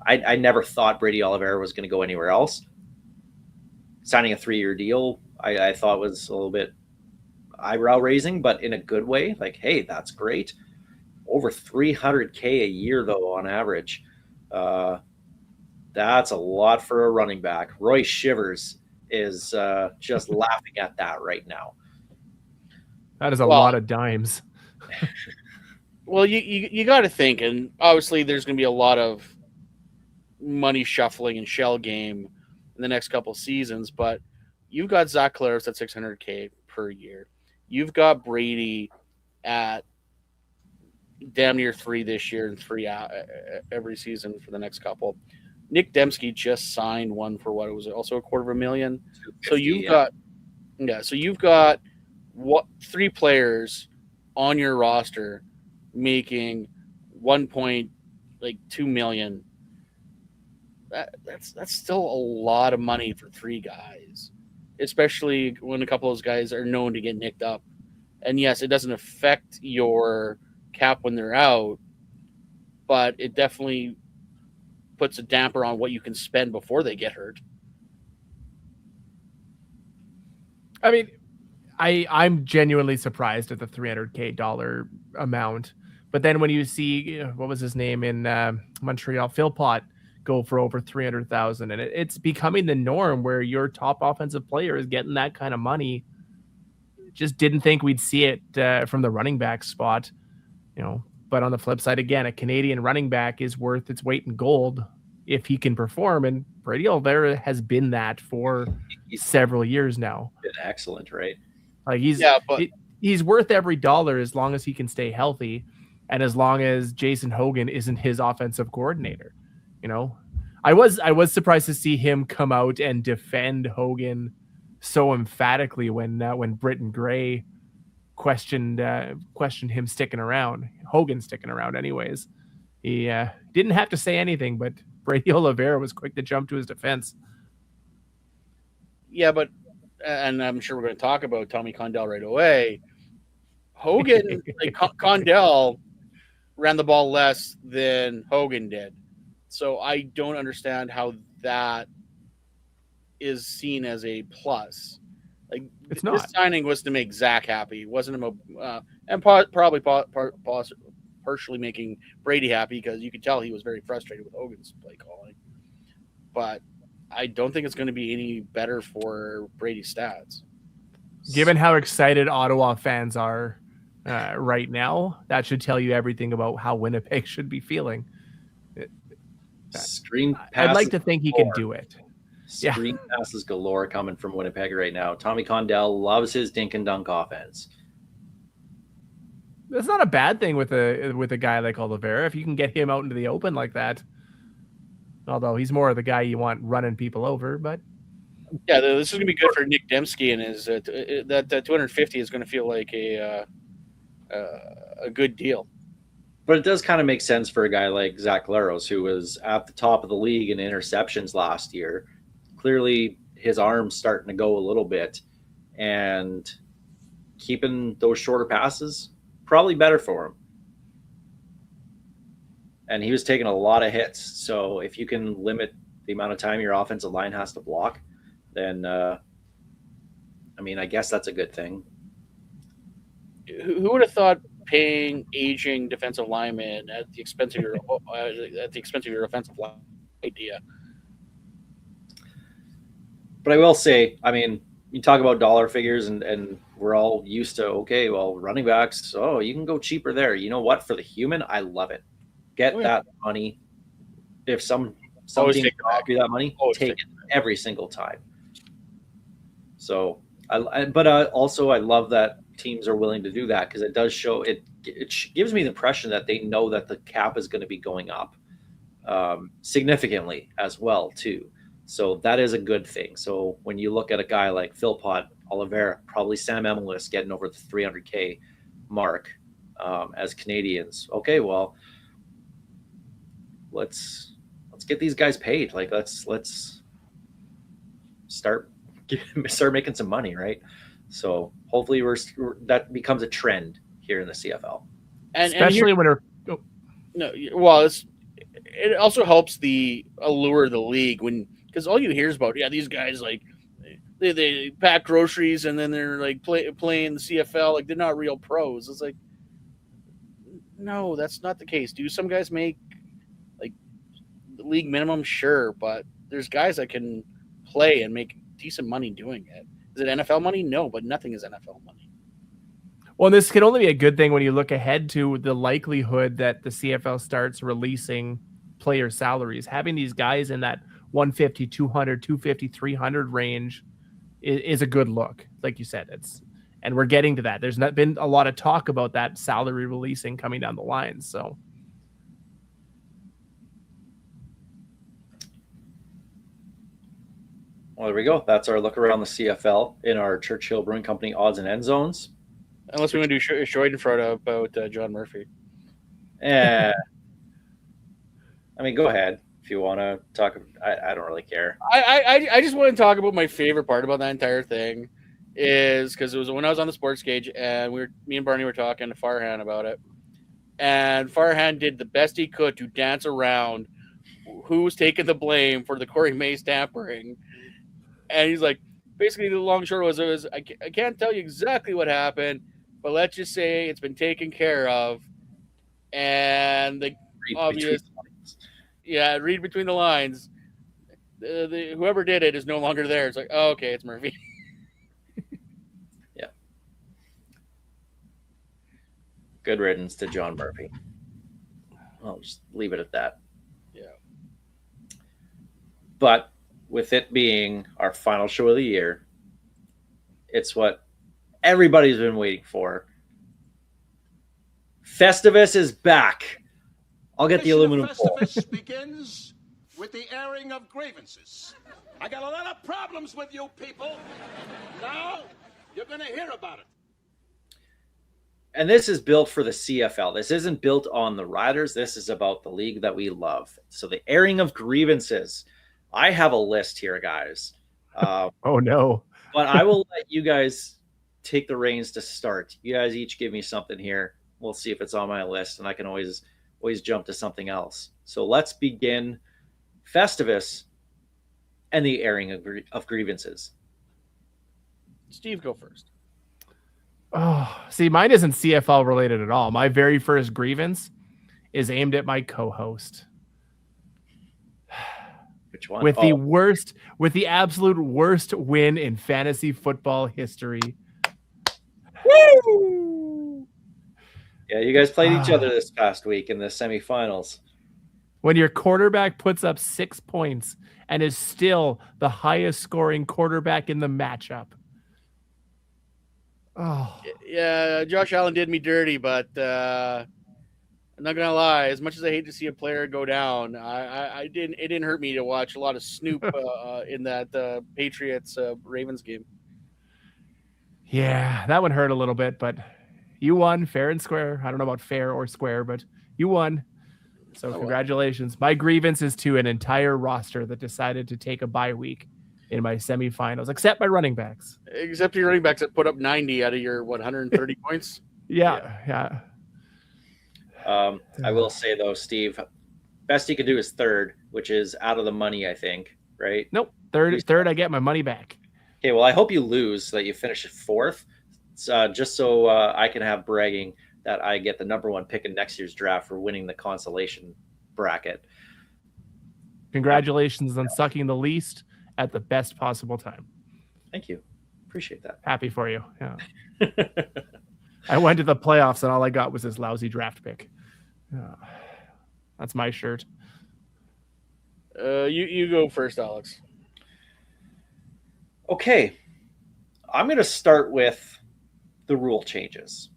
I never thought Brady Oliveira was going to go anywhere else. Signing a 3-year deal, I thought was a little bit eyebrow raising, but in a good way. Like, hey, that's great. Over $300K a year though on average. That's a lot for a running back. Roy Shivers is just laughing at that right now. That is a Well- lot of dimes. Well, you got to think, and obviously there's going to be a lot of money shuffling and shell game in the next couple seasons, but you've got Zach Collaros at $600K per year. You've got Brady at damn near 3 this year and 3 every season for the next couple. Nick Dembski just signed one for what it was also $250,000. So you've got what 3 players on your roster making 1.2 million. That's still a lot of money for 3 guys, especially when a couple of those guys are known to get nicked up. And yes, it doesn't affect your cap when they're out, but it definitely puts a damper on what you can spend before they get hurt. I mean, I'm genuinely surprised at the $300K amount. But then when you see, what was his name in Montreal, Philpott, go for over 300,000, and it's becoming the norm where your top offensive player is getting that kind of money. Just didn't think we'd see it from the running back spot, But on the flip side, again, a Canadian running back is worth its weight in gold if he can perform, and Brady Oliveira has been that for several years now. Been excellent, right? Like but he's worth every dollar as long as he can stay healthy, and as long as Jason Hogan isn't his offensive coordinator. I was surprised to see him come out and defend Hogan so emphatically when Britton Gray questioned him sticking around, Hogan sticking around anyways. He didn't have to say anything, but Brady Oliveira was quick to jump to his defense. yeah, but and I'm sure we're going to talk about Tommy Condell right away. Hogan, Condell ran the ball less than Hogan did. So I don't understand how that is seen as a plus. Like, It's this not. signing was to make Zach happy. It wasn't and probably partially making Brady happy, because you could tell he was very frustrated with Hogan's play calling. But I don't think it's going to be any better for Brady's stats. Given how excited Ottawa fans are right now, that should tell you everything about how Winnipeg should be feeling. Screen passes I'd like to think he can do it. Screen passes galore coming from Winnipeg right now. Tommy Condell loves his dink and dunk offense. That's not a bad thing with a guy like Oliveira if you can get him out into the open like that. Although he's more of the guy you want running people over, but yeah, this is going to be good for Nick Dembski, and his that 250 is going to feel like a good deal. But it does kind of make sense for a guy like Zach Collaros, who was at the top of the league in interceptions last year. Clearly, his arm's starting to go a little bit, and keeping those shorter passes probably better for him. And he was taking a lot of hits. So if you can limit the amount of time your offensive line has to block, then I guess that's a good thing. Who would have thought paying aging defensive linemen at the expense of your offensive line idea? But I will say, you talk about dollar figures, and we're all used to, okay, well, running backs, you can go cheaper there. You know what? For the human, I love it. Get that money. If some team can offer you that money, take it every single time. So, also I love that teams are willing to do that, because it does show it gives me the impression that they know that the cap is going to be going up significantly as well too. So that is a good thing. So when you look at a guy like Philpott, Oliveira, probably Sam Emilus getting over the 300K mark as Canadians, okay, well, let's get these guys paid. Like let's start making some money, right? So hopefully that becomes a trend here in the CFL, and especially when it also helps the allure of the league, because all you hear is about these guys like they pack groceries and then they're like playing the CFL like they're not real pros. It's like, no, that's not the case. Do some guys make like the league minimum? Sure, but there's guys that can play and make decent money doing it. Is it NFL money? No, but nothing is NFL money. Well, this can only be a good thing when you look ahead to the likelihood that the CFL starts releasing player salaries. Having these guys in that 150, 200, 250, 300 range is a good look. Like you said, and we're getting to that. There's not been a lot of talk about that salary releasing coming down the line. So, well, there we go. That's our look around the CFL in our Churchill Brewing Company odds and end zones. Unless we want to do Schadenfreude about John Murphy. I mean, go ahead if you want to talk. I don't really care. I just want to talk about my favorite part about that entire thing is because it was when I was on the sports cage and me and Barney were talking to Farhan about it, and Farhan did the best he could to dance around who was taking the blame for the Corey Mays tampering, and he's like, basically the long short was I can't tell you exactly what happened, but let's just say it's been taken care of, and the obvious. Yeah, read between the lines. Whoever did it is no longer there. It's like, oh, okay, it's Murphy. Yeah. Good riddance to John Murphy. I'll just leave it at that. Yeah. But with it being our final show of the year, it's what everybody's been waiting for. Festivus is back. I'll get the aluminum foil. Festivus begins with the airing of grievances. I got a lot of problems with you people. Now you're going to hear about it. And this is built for the CFL. This isn't built on the Riders. This is about the league that we love. So the airing of grievances. I have a list here, guys. oh no. But I will let you guys take the reins to start. You guys each give me something here. We'll see if it's on my list, and I can always jump to something else. So let's begin Festivus and the airing of grievances. Steve, go first. Oh, see, mine isn't CFL related at all. My very first grievance is aimed at my co-host. Which one? With the absolute worst win in fantasy football history. Woo! Yeah, you guys played each other this past week in the semifinals. When your quarterback puts up 6 points and is still the highest scoring quarterback in the matchup. Oh. Yeah, Josh Allen did me dirty, but I'm not gonna lie. As much as I hate to see a player go down, it didn't hurt me to watch a lot of Snoop in that Patriots Ravens game. Yeah, that one hurt a little bit, but you won fair and square. I don't know about fair or square, but you won. So congratulations. My grievance is to an entire roster that decided to take a bye week in my semifinals, except my running backs. Except your running backs that put up 90 out of your 130 points. Yeah. I will say though, Steve, best he could do is third, which is out of the money, I think, right? Nope. Third, I get my money back. Okay, well, I hope you lose so that you finish at fourth, just so I can have bragging that I get the number one pick in next year's draft for winning the consolation bracket. Congratulations on sucking the least at the best possible time. Thank you. Appreciate that. Happy for you. Yeah. I went to the playoffs and all I got was this lousy draft pick. That's my shirt. You go first, Alex. Okay. I'm going to start with the rule changes.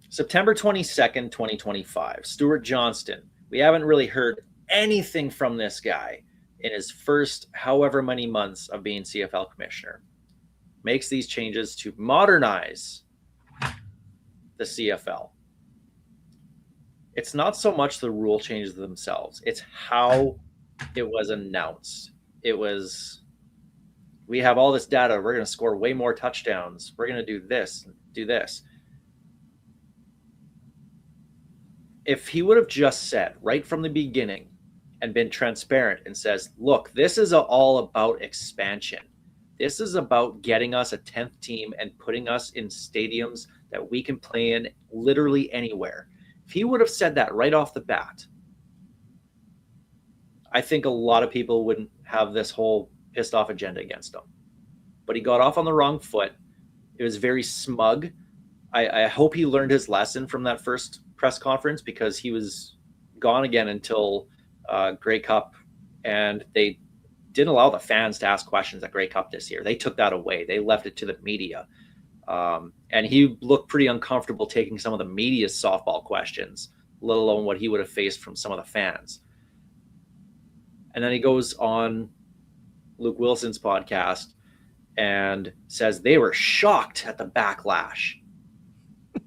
September 22nd, 2025. Stuart Johnston. We haven't really heard anything from this guy in his first however many months of being CFL commissioner. Makes these changes to modernize the CFL. It's not so much the rule changes themselves. It's how it was announced. It was, we have all this data. We're going to score way more touchdowns. We're going to do this, do this. If he would have just said right from the beginning and been transparent and says, look, this is all about expansion. This is about getting us a 10th team and putting us in stadiums that we can play in literally anywhere. If he would have said that right off the bat, I think a lot of people wouldn't have this whole pissed off agenda against him. But he got off on the wrong foot. It was very smug. I hope he learned his lesson from that first press conference, because he was gone again until Grey Cup, and they didn't allow the fans to ask questions at Grey Cup this year. They took that away. They left it to the media. And he looked pretty uncomfortable taking some of the media's softball questions, let alone what he would have faced from some of the fans. And then he goes on Luke Wilson's podcast and says they were shocked at the backlash.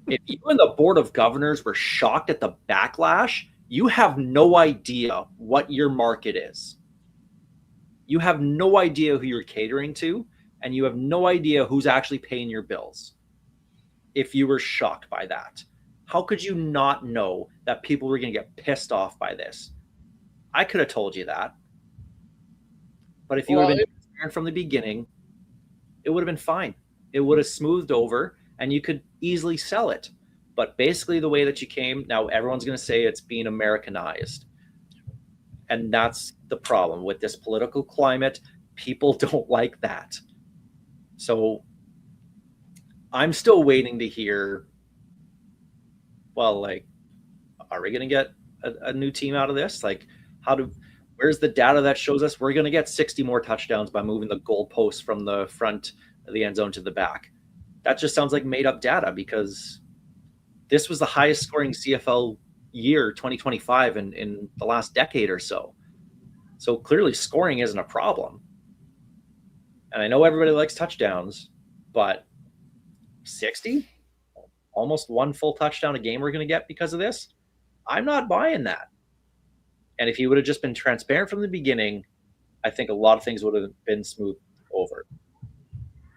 If you and the Board of Governors were shocked at the backlash, you have no idea what your market is. You have no idea who you're catering to, and you have no idea who's actually paying your bills. If you were shocked by that, how could you not know that people were going to get pissed off by this? I could have told you that. But if you would have been transparent from the beginning, it would have been fine. It would have smoothed over, and you could easily sell it. But basically the way that you came, now everyone's going to say it's being Americanized. And that's the problem with this political climate. People don't like that. So I'm still waiting to hear, well, like, are we going to get a new team out of this? Like, where's the data that shows us we're going to get 60 more touchdowns by moving the goalposts from the front of the end zone to the back? That just sounds like made up data, because this was the highest scoring CFL year, 2025, in the last decade or so. So clearly scoring isn't a problem. And I know everybody likes touchdowns, but 60? Almost one full touchdown a game we're going to get because of this? I'm not buying that. And if he would have just been transparent from the beginning, I think a lot of things would have been smoothed over.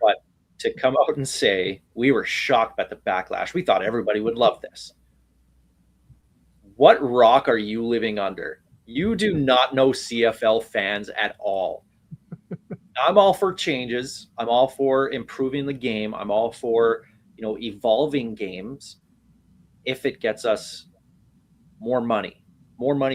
But to come out and say, we were shocked at the backlash, we thought everybody would love this. What rock are you living under? You do not know CFL fans at all. I'm all for changes. I'm all for improving the game. I'm all for, evolving games if it gets us more money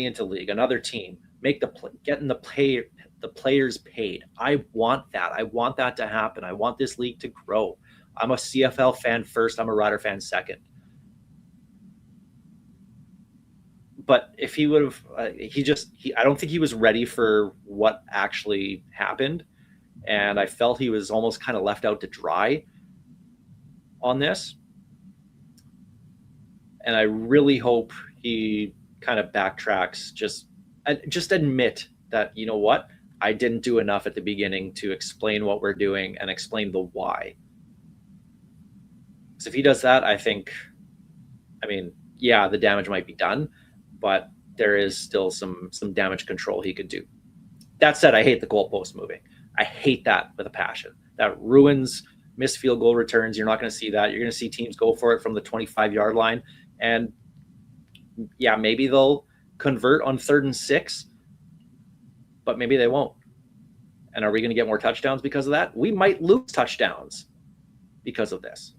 into league, another team, getting the players paid. I want that. I want that to happen. I want this league to grow. I'm a CFL fan first. I'm a Rider fan second. But if he would have, I don't think he was ready for what actually happened. And I felt he was almost kind of left out to dry on this. And I really hope he kind of backtracks, just admit that, you know what, I didn't do enough at the beginning to explain what we're doing and explain the why. So if he does that, the damage might be done, but there is still some damage control he could do. That said, I hate the goalpost moving. I hate that with a passion. That ruins missed field goal returns. You're not going to see that. You're going to see teams go for it from the 25-yard line. And yeah, maybe they'll convert on 3rd and 6, but maybe they won't. And are we going to get more touchdowns because of that? We might lose touchdowns because of this.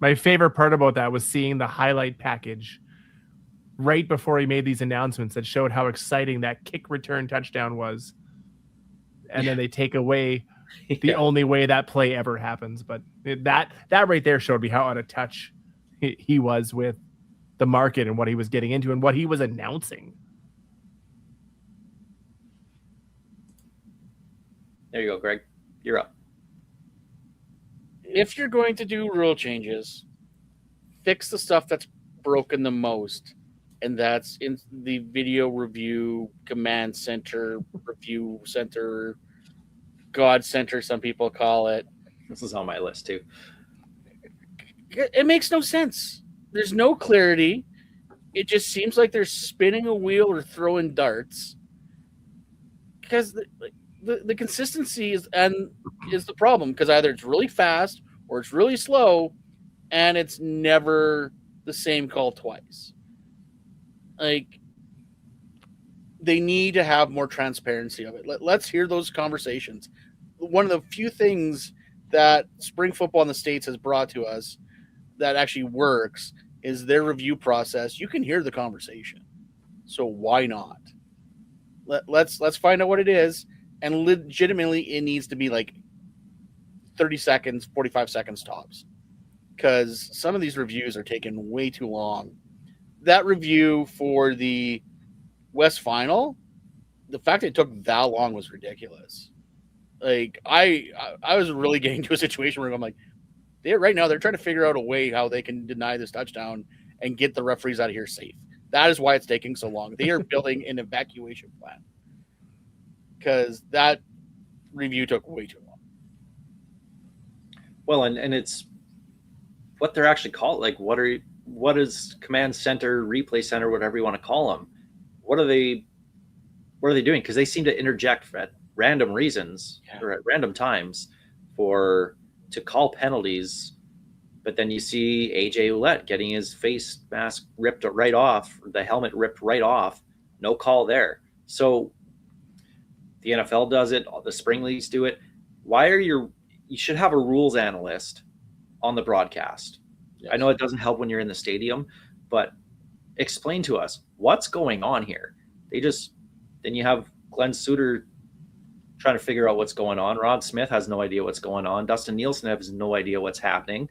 My favorite part about that was seeing the highlight package right before he made these announcements that showed how exciting that kick return touchdown was. And then they take away the only way that play ever happens. But that right there showed me how out of touch he was with the market and what he was getting into and what he was announcing. There you go, Greg. You're up. If you're going to do rule changes, fix the stuff that's broken the most. And that's in the video review command center, review center, God center, some people call it. This is on my list too. It makes no sense. There's no clarity. It just seems like they're spinning a wheel or throwing darts. Because the consistency is the problem. Because either it's really fast or it's really slow, and it's never the same call twice. Like, they need to have more transparency of it. Let's hear those conversations. One of the few things that spring football in the States has brought to us that actually works is their review process. You can hear the conversation. So why not? Let's find out what it is, and legitimately, it needs to be like 30 seconds, 45 seconds tops, because some of these reviews are taking way too long. That review for the West Final, the fact that it took that long was ridiculous. Like I was really getting to a situation where I'm like, right now they're trying to figure out a way how they can deny this touchdown and get the referees out of here safe. That is why it's taking so long. They are building an evacuation plan because that review took way too long. Well, and it's what they're actually called. Like, what is command center, replay center, whatever you want to call them? What are they doing? Because they seem to interject at random reasons or at random times to call penalties. But then you see AJ Ouellette getting his face mask ripped right off, the helmet ripped right off. No call there. So the NFL does it. The spring leagues do it. You should have a rules analyst on the broadcast. Yes. I know it doesn't help when you're in the stadium, but explain to us what's going on here. Then you have Glenn Suter trying to figure out what's going on. Rod Smith has no idea what's going on. Dustin Nielsen has no idea what's happening.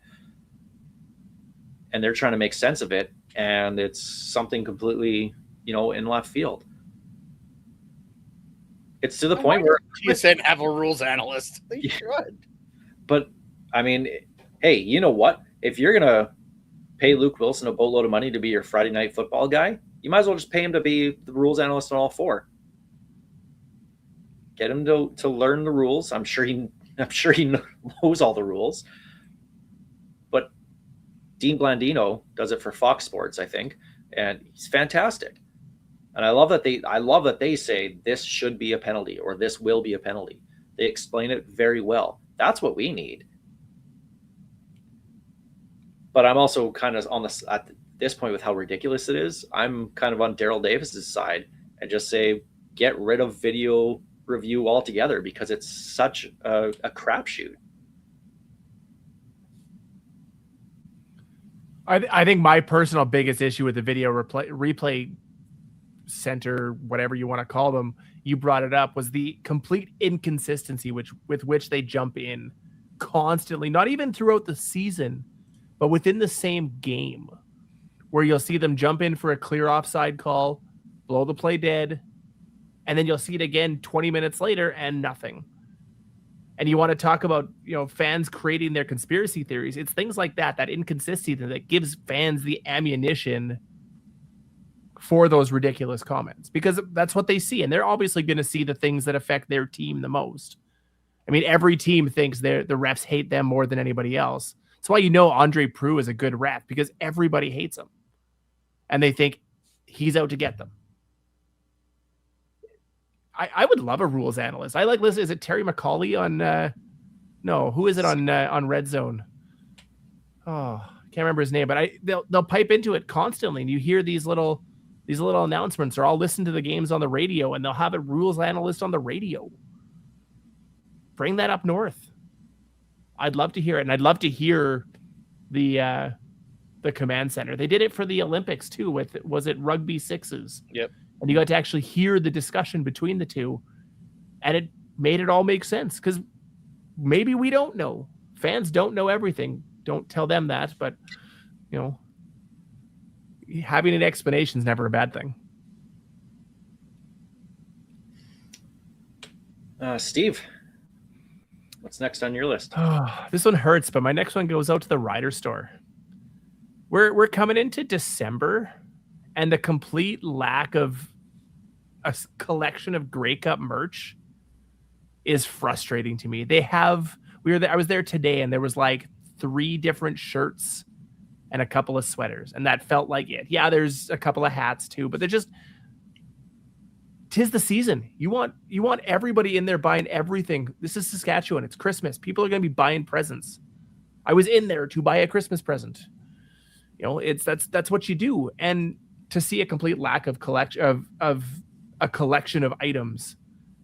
And they're trying to make sense of it. And it's something completely, in left field. It's to the point where TSN have a rules analyst. They should. But I mean, hey, you know what? If you're going to pay Luke Wilson a boatload of money to be your Friday night football guy, you might as well just pay him to be the rules analyst on all four. Get him to learn the rules. I'm sure he knows all the rules. But Dean Blandino does it for Fox Sports, I think, and he's fantastic. And I love that they say this should be a penalty or this will be a penalty. They explain it very well. That's what we need. But I'm also kind of at this point with how ridiculous it is. I'm kind of on Daryl Davis's side and just say get rid of video review altogether because it's such a crapshoot. I think my personal biggest issue with the video replay center, whatever you want to call them, you brought it up, was the complete inconsistency with which they jump in constantly, not even throughout the season, but within the same game, where you'll see them jump in for a clear offside call, blow the play dead, and then you'll see it again 20 minutes later and nothing. And you want to talk about, fans creating their conspiracy theories. It's things like that inconsistency that gives fans the ammunition for those ridiculous comments, because that's what they see. And they're obviously going to see the things that affect their team the most. I mean, every team thinks the refs hate them more than anybody else. That's why Andre Proulx is a good ref, because everybody hates him. And they think he's out to get them. I would love a rules analyst. I like listening. Is it Terry McCauley on? No, who is it on Red Zone? Oh, can't remember his name. But they'll pipe into it constantly, and you hear these little announcements, or I'll listen to the games on the radio, and they'll have a rules analyst on the radio. Bring that up north. I'd love to hear it, and I'd love to hear the command center. They did it for the Olympics too. Was it rugby sixes? Yep. And you got to actually hear the discussion between the two, and it made it all make sense, because maybe we don't know. Fans don't know everything. Don't tell them that, but having an explanation is never a bad thing. Steve, what's next on your list? This one hurts, but my next one goes out to the Rider Store. We're coming into December, and the complete lack of a collection of Grey Cup merch is frustrating to me. I was there today, and there was like 3 different shirts and a couple of sweaters, and that felt like it. Yeah, there's a couple of hats too, but they're just, 'tis the season. You want everybody in there buying everything. This is Saskatchewan. It's Christmas. People are going to be buying presents. I was in there to buy a Christmas present. That's what you do. And to see a complete lack of collection of a collection of items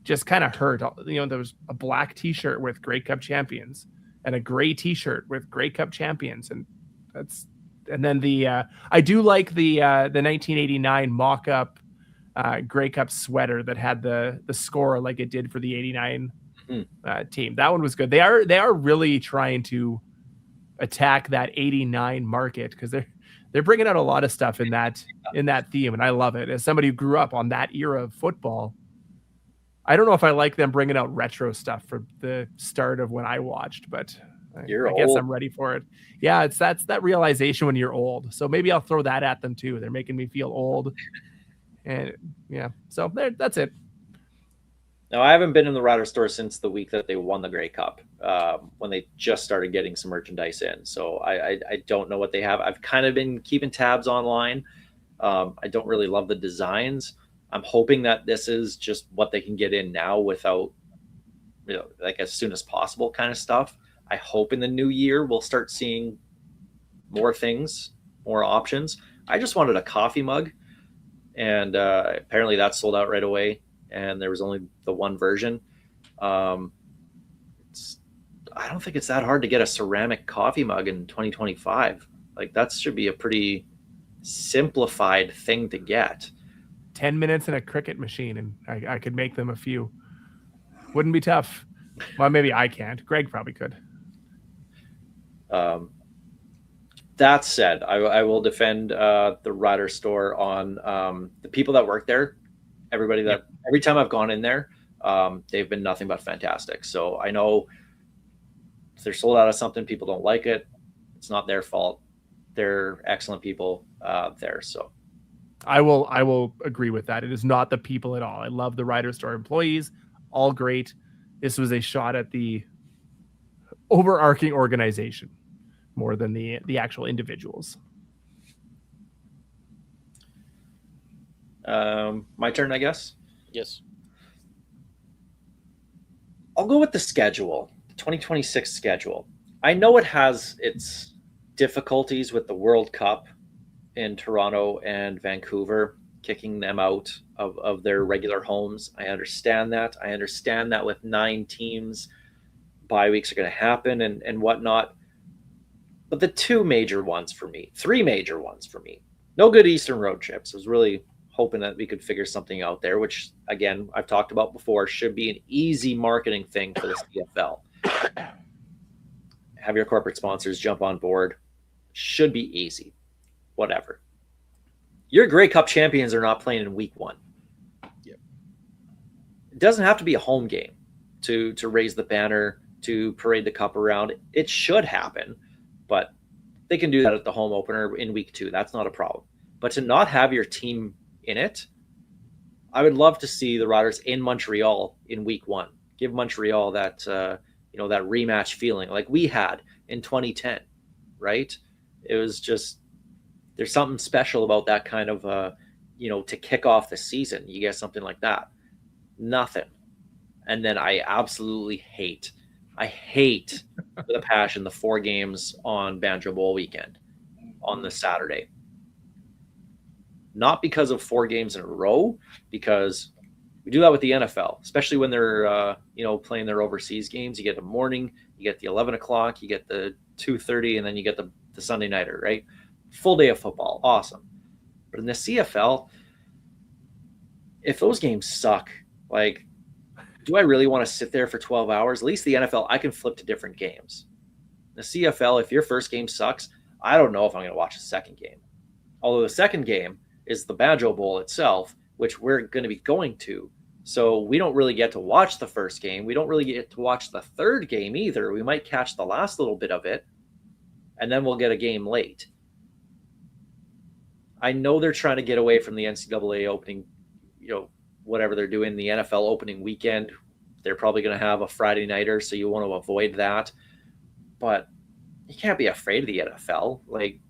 just kind of hurt. There was a black T-shirt with Grey Cup champions and a gray T-shirt with Grey Cup champions, and then I do like the 1989 mock-up Grey Cup sweater that had the score like it did for the '89 team. That one was good. They are really trying to attack that '89 market because they're bringing out a lot of stuff in that theme, and I love it. As somebody who grew up on that era of football, I don't know if I like them bringing out retro stuff for the start of when I watched, but I guess I'm ready for it. Yeah, that's that realization when you're old. So maybe I'll throw that at them too. They're making me feel old, and yeah. So that's it. No, I haven't been in the Rider store since the week that they won the Grey Cup, when they just started getting some merchandise in. So I don't know what they have. I've kind of been keeping tabs online. I don't really love the designs. I'm hoping that this is just what they can get in now without, like as soon as possible kind of stuff. I hope in the new year we'll start seeing more things, more options. I just wanted a coffee mug, and apparently that sold out right away. And there was only the one version. I don't think it's that hard to get a ceramic coffee mug in 2025. Like that should be a pretty simplified thing to get. 10 minutes in a Cricut machine, and I could make them a few. Wouldn't be tough. Well, maybe I can't. Greg probably could. That said, I will defend the Rider store on the people that work there. Everybody that every time I've gone in there, they've been nothing but fantastic. So I know if they're sold out of something, people don't like it. It's not their fault. They're excellent people there. So I will agree with that. It is not the people at all. I love the Rider store employees, all great. This was a shot at the overarching organization more than the actual individuals. My turn, I guess. Yes. I'll go with the schedule, the 2026 schedule. I know it has its difficulties with the World Cup in Toronto and Vancouver, kicking them out of their regular homes. I understand that. I understand that with 9 teams, bye weeks are going to happen and whatnot. But the 3 major ones for me, no good Eastern road trips. I was really hoping that we could figure something out there, which, again, I've talked about before, should be an easy marketing thing for the CFL. Have your corporate sponsors jump on board. Should be easy. Whatever. Your Grey Cup champions are not playing in week 1. Yep. It doesn't have to be a home game to raise the banner, to parade the cup around. It should happen, but they can do that at the home opener in week 2. That's not a problem. But to not have your team in it, I would love to see the Riders in Montreal in week 1. Give Montreal that that rematch feeling like we had in 2010, right? It was just, there's something special about that kind of to kick off the season. You get something like that. Nothing. And then I absolutely hate with a passion the 4 games on Banjo Bowl weekend on the Saturday. Not because of 4 games in a row, because we do that with the NFL, especially when they're playing their overseas games. You get the morning, you get the 11 o'clock, you get the 2:30, and then you get the Sunday nighter, right? Full day of football, awesome. But in the CFL, if those games suck, like, do I really want to sit there for 12 hours? At least the NFL, I can flip to different games. The CFL, if your first game sucks, I don't know if I'm going to watch the second game. Although the second game is the Banjo Bowl itself, which we're going to be going to. So we don't really get to watch the first game. We don't really get to watch the third game either. We might catch the last little bit of it, and then we'll get a game late. I know they're trying to get away from the NCAA opening, whatever they're doing, the NFL opening weekend. They're probably going to have a Friday nighter, so you want to avoid that. But you can't be afraid of the NFL. Like,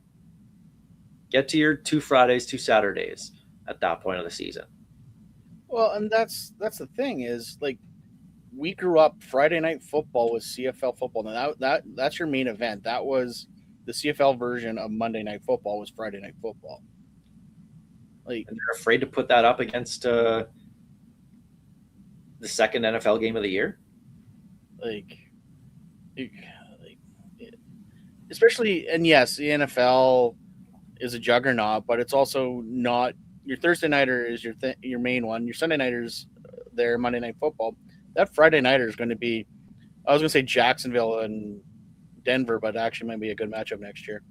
get to your 2 Fridays, 2 Saturdays at that point of the season. Well, and that's the thing is, like, we grew up, Friday night football was CFL football. Now that's your main event. That was the CFL version of Monday Night Football was Friday Night Football. Like, and they're afraid to put that up against the second NFL game of the year. Especially, and yes, the NFL is a juggernaut, but it's also not your Thursday nighter is your main one. Your Sunday nighter's their Monday Night Football. That Friday nighter is going to be, I was going to say Jacksonville and Denver, but actually might be a good matchup next year.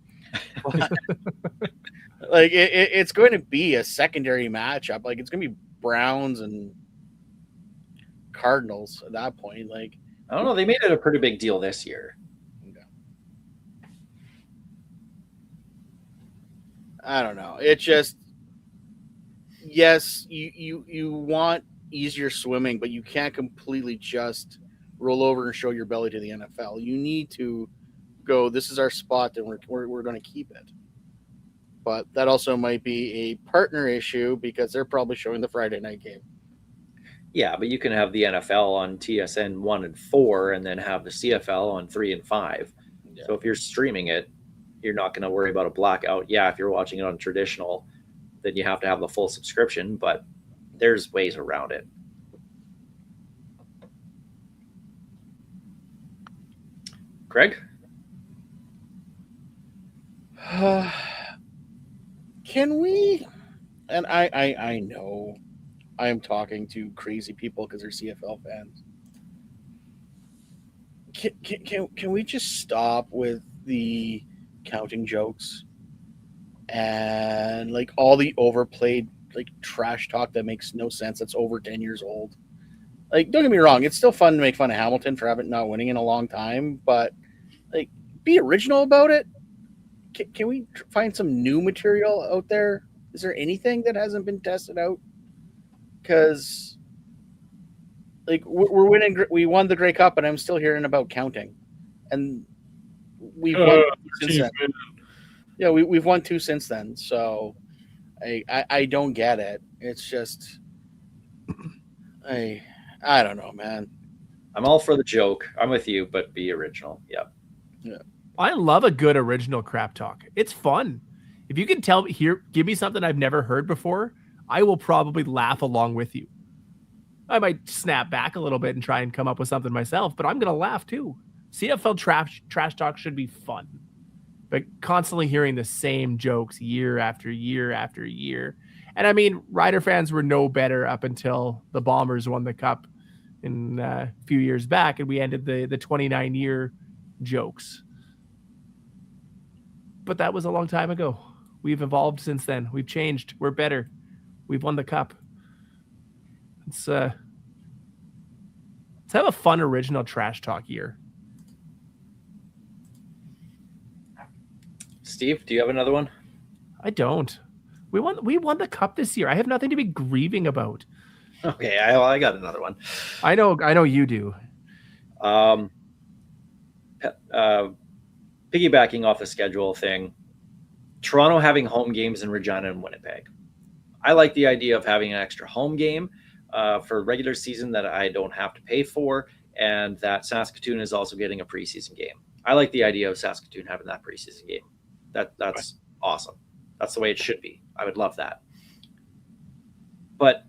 Like it's going to be a secondary matchup. Like it's going to be Browns and Cardinals at that point. Like I don't know. They made it a pretty big deal this year. I don't know. It just, yes, you want easier swimming, but you can't completely just roll over and show your belly to the NFL. You need to go, this is our spot, and we're going to keep it. But that also might be a partner issue because they're probably showing the Friday night game. Yeah, but you can have the NFL on TSN 1 and 4 and then have the CFL on 3 and 5. Yeah. So if you're streaming it, you're not going to worry about a blackout. Yeah, if you're watching it on traditional, then you have to have the full subscription, but there's ways around it. Greg? Can we, and I know I am talking to crazy people because they're CFL fans. Can we just stop with the counting jokes and like all the overplayed like trash talk that makes no sense, that's over 10 years old? Like, don't get me wrong, it's still fun to make fun of Hamilton for having not winning in a long time, but like, be original about it. Can we find some new material out there? Is there anything that hasn't been tested out? Because like we're winning, we won the Grey Cup, and I'm still hearing about counting, and we've won since then. Yeah, we've won 2 since then. So I don't get it. It's just I don't know, man. I'm all for the joke. I'm with you, but be original. Yep. Yeah. I love a good original crap talk. It's fun. If you can tell me here, give me something I've never heard before, I will probably laugh along with you. I might snap back a little bit and try and come up with something myself, but I'm going to laugh too. CFL trash talk should be fun. But constantly hearing the same jokes year after year after year. And I mean, Rider fans were no better up until the Bombers won the Cup in a few years back, and we ended the 29-year jokes. But that was a long time ago. We've evolved since then. We've changed. We're better. We've won the Cup. Let's have a fun original trash talk year. Steve, do you have another one? I don't. We won the Cup this year. I have nothing to be grieving about. Okay, I got another one. I know you do. Piggybacking off the schedule thing, Toronto having home games in Regina and Winnipeg. I like the idea of having an extra home game for regular season that I don't have to pay for, and that Saskatoon is also getting a preseason game. I like the idea of Saskatoon having that preseason game. That's awesome. That's the way it should be. I would love that. But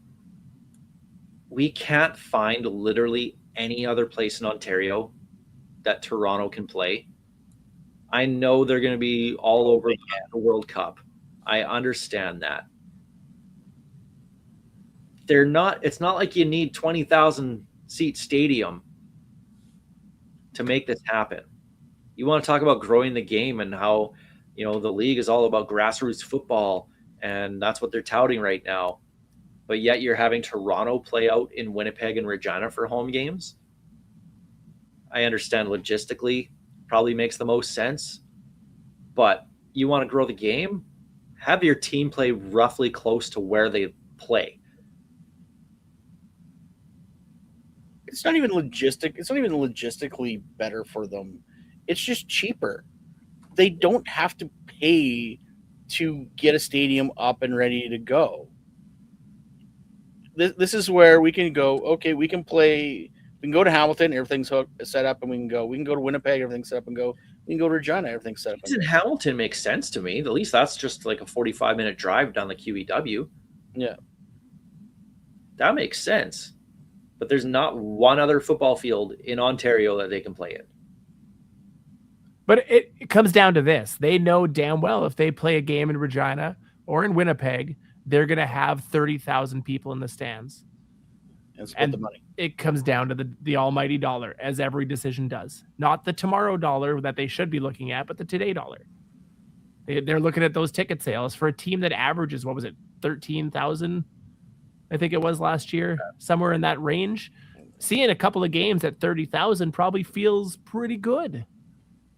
we can't find literally any other place in Ontario that Toronto can play. I know they're going to be all over the World Cup. I understand that. It's not like you need 20,000 seat stadium to make this happen. You want to talk about growing the game and how, the league is all about grassroots football, and that's what they're touting right now. But yet you're having Toronto play out in Winnipeg and Regina for home games. I understand logistically probably makes the most sense, but you want to grow the game? Have your team play roughly close to where they play. It's not even logistically better for them. It's just cheaper. They don't have to pay to get a stadium up and ready to go. This is where we can go, okay, we can go to Hamilton, everything's set up, and we can go to Winnipeg, everything's set up, and go. We can go to Regina, everything's set up. In Hamilton makes sense to me. At least that's just like a 45-minute drive down the QEW. Yeah. That makes sense. But there's not one other football field in Ontario that they can play in. But it comes down to this. They know damn well if they play a game in Regina or in Winnipeg, they're going to have 30,000 people in the stands. And split the And money. it comes down to the almighty dollar, as every decision does. Not the tomorrow dollar that they should be looking at, but the today dollar. They're looking at those ticket sales for a team that averages, 13,000? I think it was last year, somewhere in that range. Seeing a couple of games at 30,000 probably feels pretty good.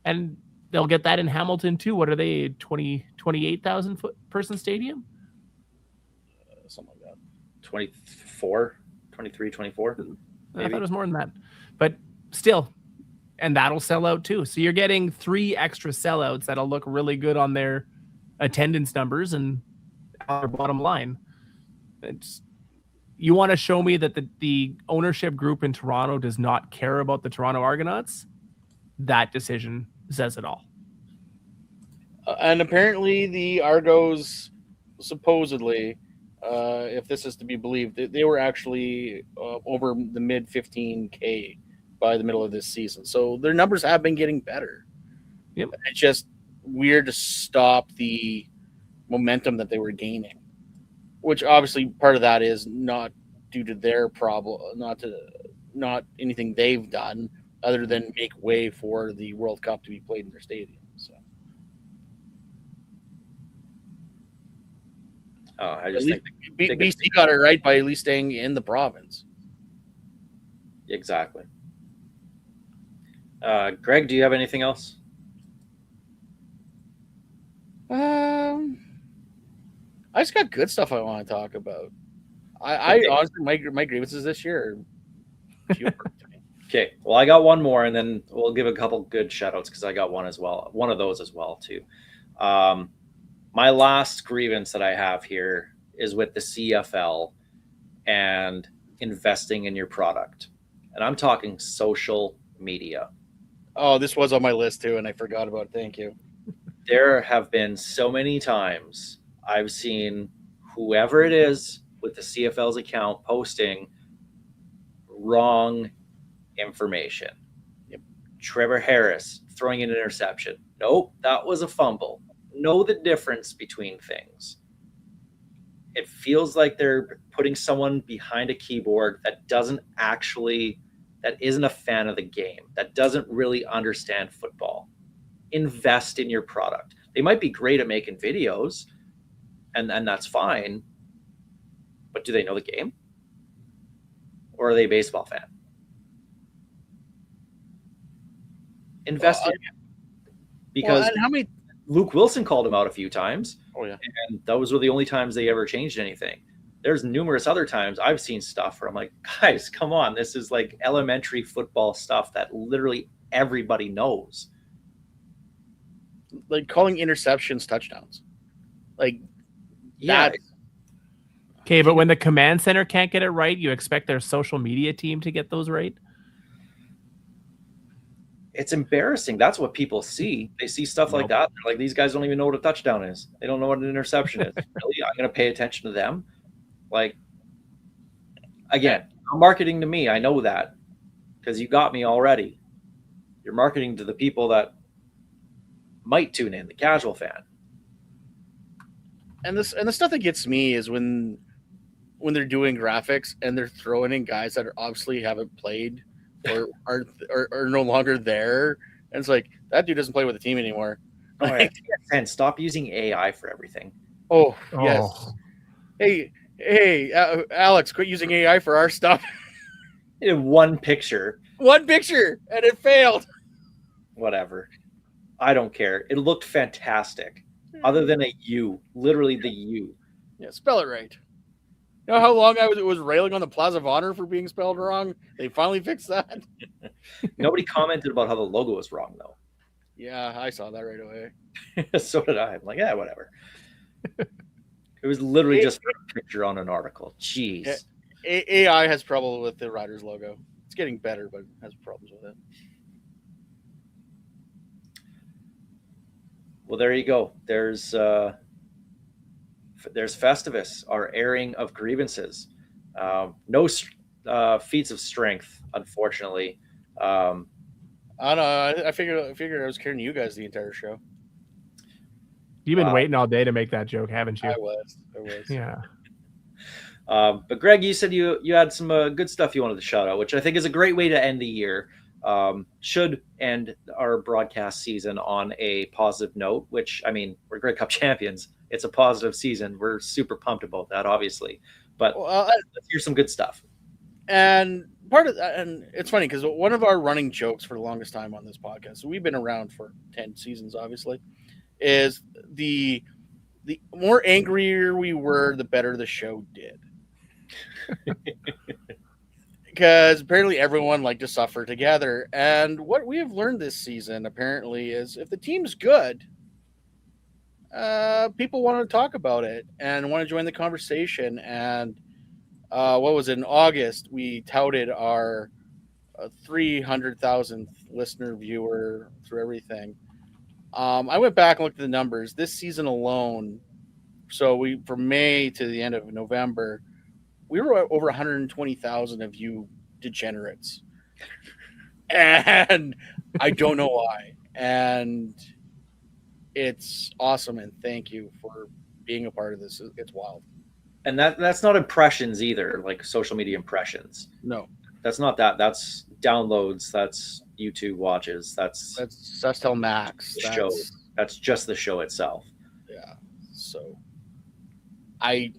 And they'll get that in Hamilton too. What are they, 28,000 person stadium? Something like that. 24, 23, 24. I thought it was more than that. But still, and that'll sell out too. So you're getting 3 extra sellouts that'll look really good on their attendance numbers and on their bottom line. You want to show me that the ownership group in Toronto does not care about the Toronto Argonauts? That decision says it all. And apparently the Argos, supposedly, if this is to be believed, they were actually over the mid 15K by the middle of this season. So their numbers have been getting better. Yep. It's just weird to stop the momentum that they were gaining, which obviously part of that is not due to their problem, not anything they've done other than make way for the World Cup to be played in their stadium. So I just think BC got it right by at least staying in the province. Exactly. Greg, do you have anything else? I just got good stuff I want to talk about. I honestly, my grievances this year are few to me. Okay, well, I got one more, and then we'll give a couple good shout-outs because I got one as well. One of those as well, too. My last grievance that I have here is with the CFL and investing in your product. And I'm talking social media. Oh, this was on my list, too, and I forgot about it. Thank you. There have been so many times I've seen whoever it is with the CFL's account posting wrong information. Yep. Trevor Harris throwing an interception. Nope, that was a fumble. Know the difference between things. It feels like they're putting someone behind a keyboard that isn't a fan of the game, that doesn't really understand football. Invest in your product. They might be great at making videos, and that's fine, but do they know the game? Or are they a baseball fan? Invest in it. Because how many? Luke Wilson called him out a few times. Oh, yeah. And those were the only times they ever changed anything. There's numerous other times I've seen stuff where I'm like, guys, come on. This is like elementary football stuff that literally everybody knows. Like calling interceptions touchdowns. Like, Yeah. that. Okay, but when the command center can't get it right, you expect their social media team to get those right? It's embarrassing. That's what people see. They see stuff like that. They're like, these guys don't even know what a touchdown is. They don't know what an interception is. Really? I'm going to pay attention to them? Like, again, marketing to me, I know that because you got me already. You're marketing to the people that might tune in, the casual fan. And the stuff that gets me is when they're doing graphics and they're throwing in guys that are obviously haven't played or are no longer there. And it's like, that dude doesn't play with the team anymore. Like, and stop using AI for everything. Oh, yes. Hey, Alex, quit using AI for our stuff. In one picture. One picture, and it failed. Whatever. I don't care. It looked fantastic. Other than a U. Literally the U. Yeah, spell it right. You know how long I was railing on the Plaza of Honor for being spelled wrong? They finally fixed that. Nobody commented about how the logo was wrong, though. Yeah, I saw that right away. So did I. I'm like, yeah, whatever. It was literally just a picture on an article. Jeez. AI has trouble with the Riders logo. It's getting better, but has problems with it. Well, there you go. There's Festivus, our airing of grievances. No feats of strength, unfortunately. I don't know. I figured I was carrying you guys the entire show. You've been Wow. waiting all day to make that joke, haven't you? I was. Yeah. But Greg, you said you had some good stuff you wanted to shout out, which I think is a great way to end the year. Should end our broadcast season on a positive note, which, I mean, we're Grey Cup champions. It's a positive season. We're super pumped about that, obviously. But Well, let's hear some good stuff. and part of that, and it's funny because one of our running jokes for the longest time on this podcast, so we've been around for 10 seasons, obviously, is the more angrier we were, the better the show did. Because apparently everyone liked to suffer together. And what we have learned this season, apparently, is if the team's good, people want to talk about it and want to join the conversation. And what was it, in August, we touted our 300,000th listener viewer through everything. I went back and looked at the numbers. This season alone, so from May to the end of November, we were over 120,000 of you degenerates. And I don't know why. And it's awesome. And thank you for being a part of this. It's wild. And that's not impressions either, like social media impressions. No. That's not that. That's downloads. That's YouTube watches. That's Tell Max. the show. That's just the show itself. Yeah. So I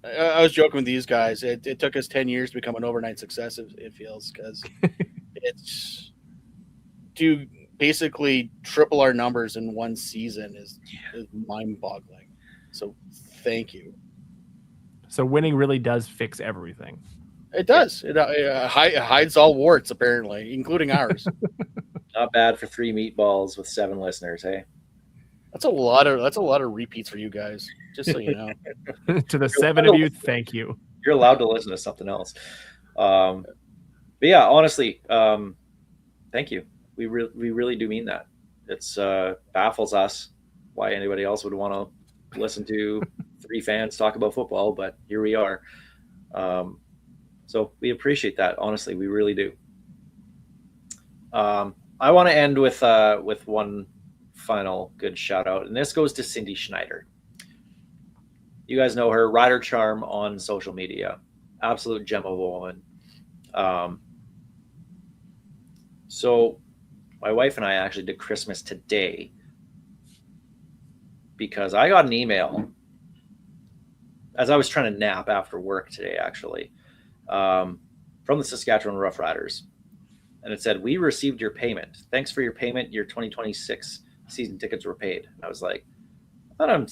was joking with these guys. It took us 10 years to become an overnight success, it feels, because it's to basically triple our numbers in one season is mind-boggling. So thank you. So winning really does fix everything. It does. It hides all warts, apparently, including ours. Not bad for 3 meatballs with 7 listeners, hey? That's a lot of repeats for you guys, just so you know. To the 7 of you, thank you. You're allowed to listen to something else. But yeah, honestly, thank you. We really do mean that. It's baffles us why anybody else would want to listen to 3 fans talk about football, but here we are. So we appreciate that. Honestly, we really do. I want to end with one final good shout out, and this goes to Cindy Schneider. You guys know her, Rider Charm on social media, absolute gem of a woman. So my wife and I actually did Christmas today because I got an email as I was trying to nap after work today, actually, from the Saskatchewan Rough Riders. And it said, "We received your payment. Thanks for your payment. Your 2026 season tickets were paid." And I was like, I thought I'm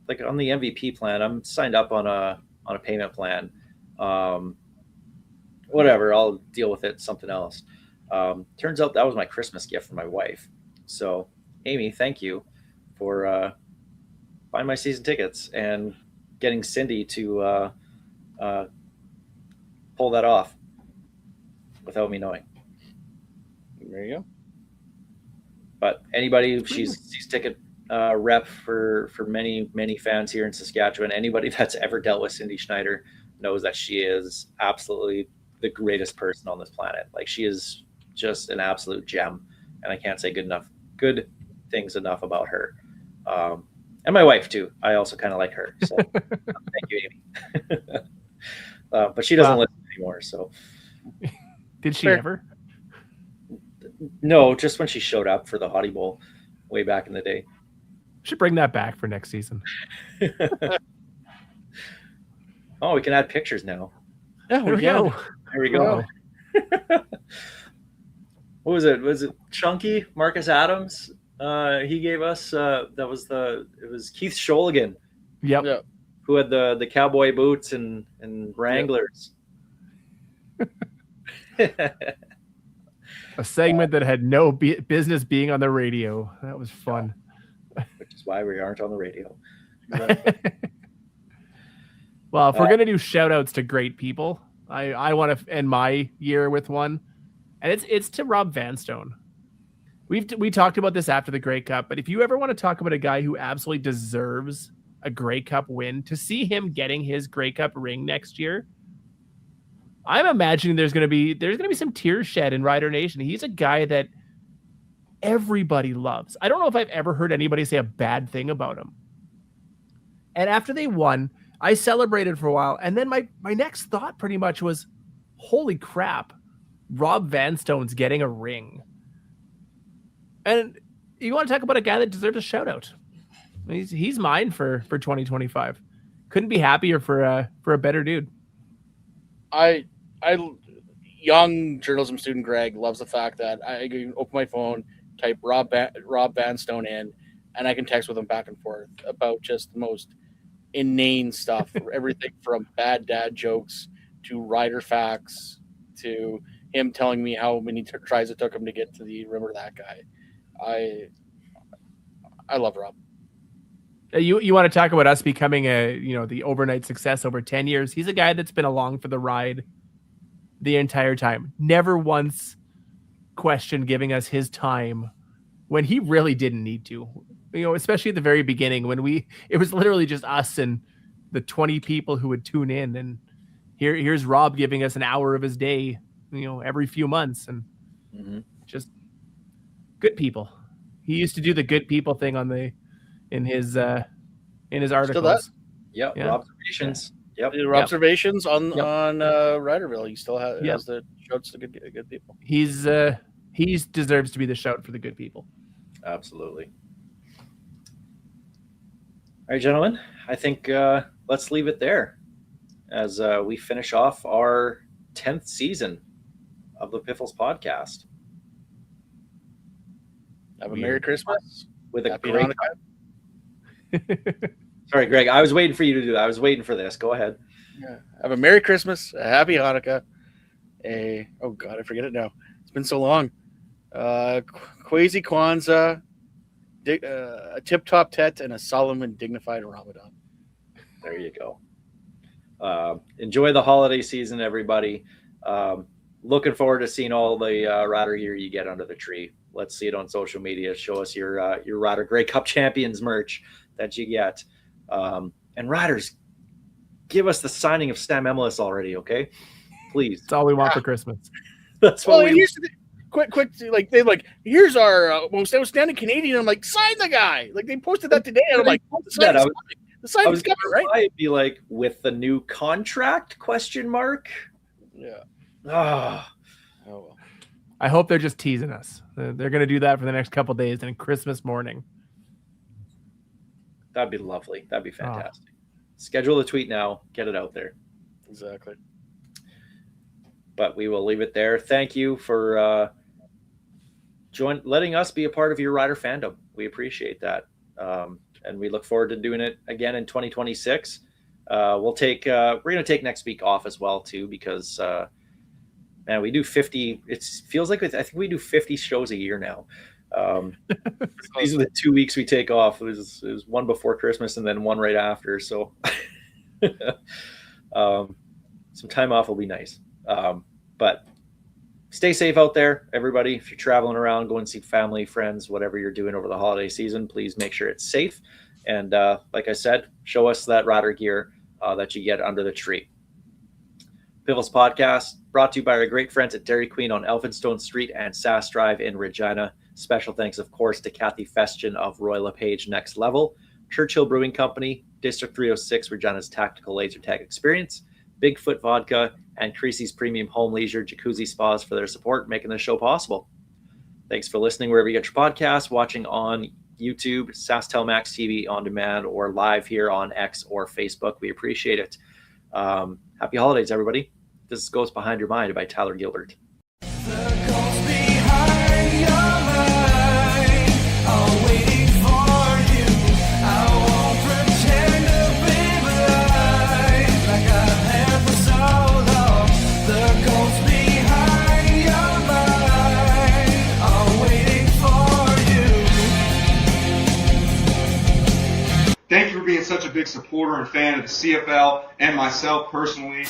like on the MVP plan. I'm signed up on a payment plan. Whatever, I'll deal with it. Something else. Turns out that was my Christmas gift for my wife. So, Amy, thank you for buying my season tickets and getting Cindy to pull that off without me knowing. There you go. But anybody, she's ticket rep for many fans here in Saskatchewan. Anybody that's ever dealt with Cindy Schneider knows that she is absolutely the greatest person on this planet. Like, she is just an absolute gem, and I can't say good things enough about her. And my wife too. I also kind of like her. So thank you, Amy. But she doesn't listen anymore. So did she ever? No, just when she showed up for the Hottie Bowl way back in the day. Should bring that back for next season. Oh, we can add pictures now. Yeah, There we go. There we go. What was it? Was it Chunky Marcus Adams? He gave us it was Keith Sholigan. Yep. Yeah. Who had the cowboy boots and Wranglers. A segment that had no business being on the radio. That was fun. Which is why we aren't on the radio. Well, if we're gonna do shout outs to great people, I want to end my year with one, and it's to Rob Vanstone. We talked about this after the Grey Cup, but if you ever want to talk about a guy who absolutely deserves a Grey Cup win, to see him getting his Grey Cup ring next year, I'm imagining there's gonna be some tears shed in Rider Nation. He's a guy that everybody loves. I don't know if I've ever heard anybody say a bad thing about him. And after they won, I celebrated for a while. And then my next thought pretty much was, holy crap, Rob Vanstone's getting a ring. And you want to talk about a guy that deserves a shout out. He's mine for 2025. Couldn't be happier for a better dude. Young journalism student Greg loves the fact that I can open my phone, type Rob Vanstone in, and I can text with him back and forth about just the most inane stuff. Everything from bad dad jokes to rider facts to him telling me how many tries it took him to get to the Remember That Guy. I love Rob. You want to talk about us becoming the overnight success over 10 years. He's a guy that's been along for the ride the entire time. Never once questioned giving us his time when he really didn't need to. Especially at the very beginning when it was literally just us and the 20 people who would tune in. And here's Rob giving us an hour of his day, every few months, and just good people. He used to do the good people thing in his articles. Yeah. Observations. Yep. Observations on Riderville. He still has the shouts to good people. He deserves to be the shout for the good people. Absolutely. All right, gentlemen. I think let's leave it there as we finish off our 10th season of the Piffles podcast. Have a Merry Christmas with a Happy great. Sorry, Greg. I was waiting for you to do that. I was waiting for this. Go ahead. Yeah. Have a Merry Christmas, a Happy Hanukkah, oh God, I forget it now. It's been so long. Kwasi Kwanzaa, a tip-top tet, and a solemn and dignified Ramadan. There you go. Enjoy the holiday season, everybody. Looking forward to seeing all the Rider gear you get under the tree. Let's see it on social media. Show us your Rider Grey Cup Champions merch that you get. And Riders, give us the signing of Stam Emilus already, okay? Please. That's all we want for Christmas. That's what we. Quick, like they're like, here's our most outstanding Canadian. I'm like, sign the guy. Like they posted that today, and I'm like, the sign is coming, right? I'd be like, with the new contract? ? Yeah. Oh well. I hope they're just teasing us. They're going to do that for the next couple of days and Christmas morning. That'd be lovely. That'd be fantastic. Schedule a tweet now. Get it out there. Exactly. But we will leave it there. Thank you for letting us be a part of your Rider fandom. We appreciate that. And we look forward to doing it again in 2026. We're going to take next week off as well, too, because man, we do 50. It feels like I think we do 50 shows a year now. These are the 2 weeks we take off. It was one before Christmas and then one right after. So some time off will be nice. But stay safe out there, everybody. If you're traveling around, go and see family, friends, whatever you're doing over the holiday season, please make sure it's safe. And like I said, show us that Rider gear that you get under the tree. Piffles Podcast brought to you by our great friends at Dairy Queen on Elphinstone Street and Sass Drive in Regina. Special thanks, of course, to Kathy Festian of Roy LePage Next Level, Churchill Brewing Company, District 306 Regina's Tactical Laser Tag Experience, Bigfoot Vodka, and Creasy's Premium Home Leisure Jacuzzi Spas for their support, making this show possible. Thanks for listening wherever you get your podcasts, watching on YouTube, SaskTel Max TV on demand, or live here on X or Facebook. We appreciate it. Happy holidays, everybody. This goes Behind Your Mind by Tyler Gilbert. Thank you for being such a big supporter and fan of the CFL and myself personally.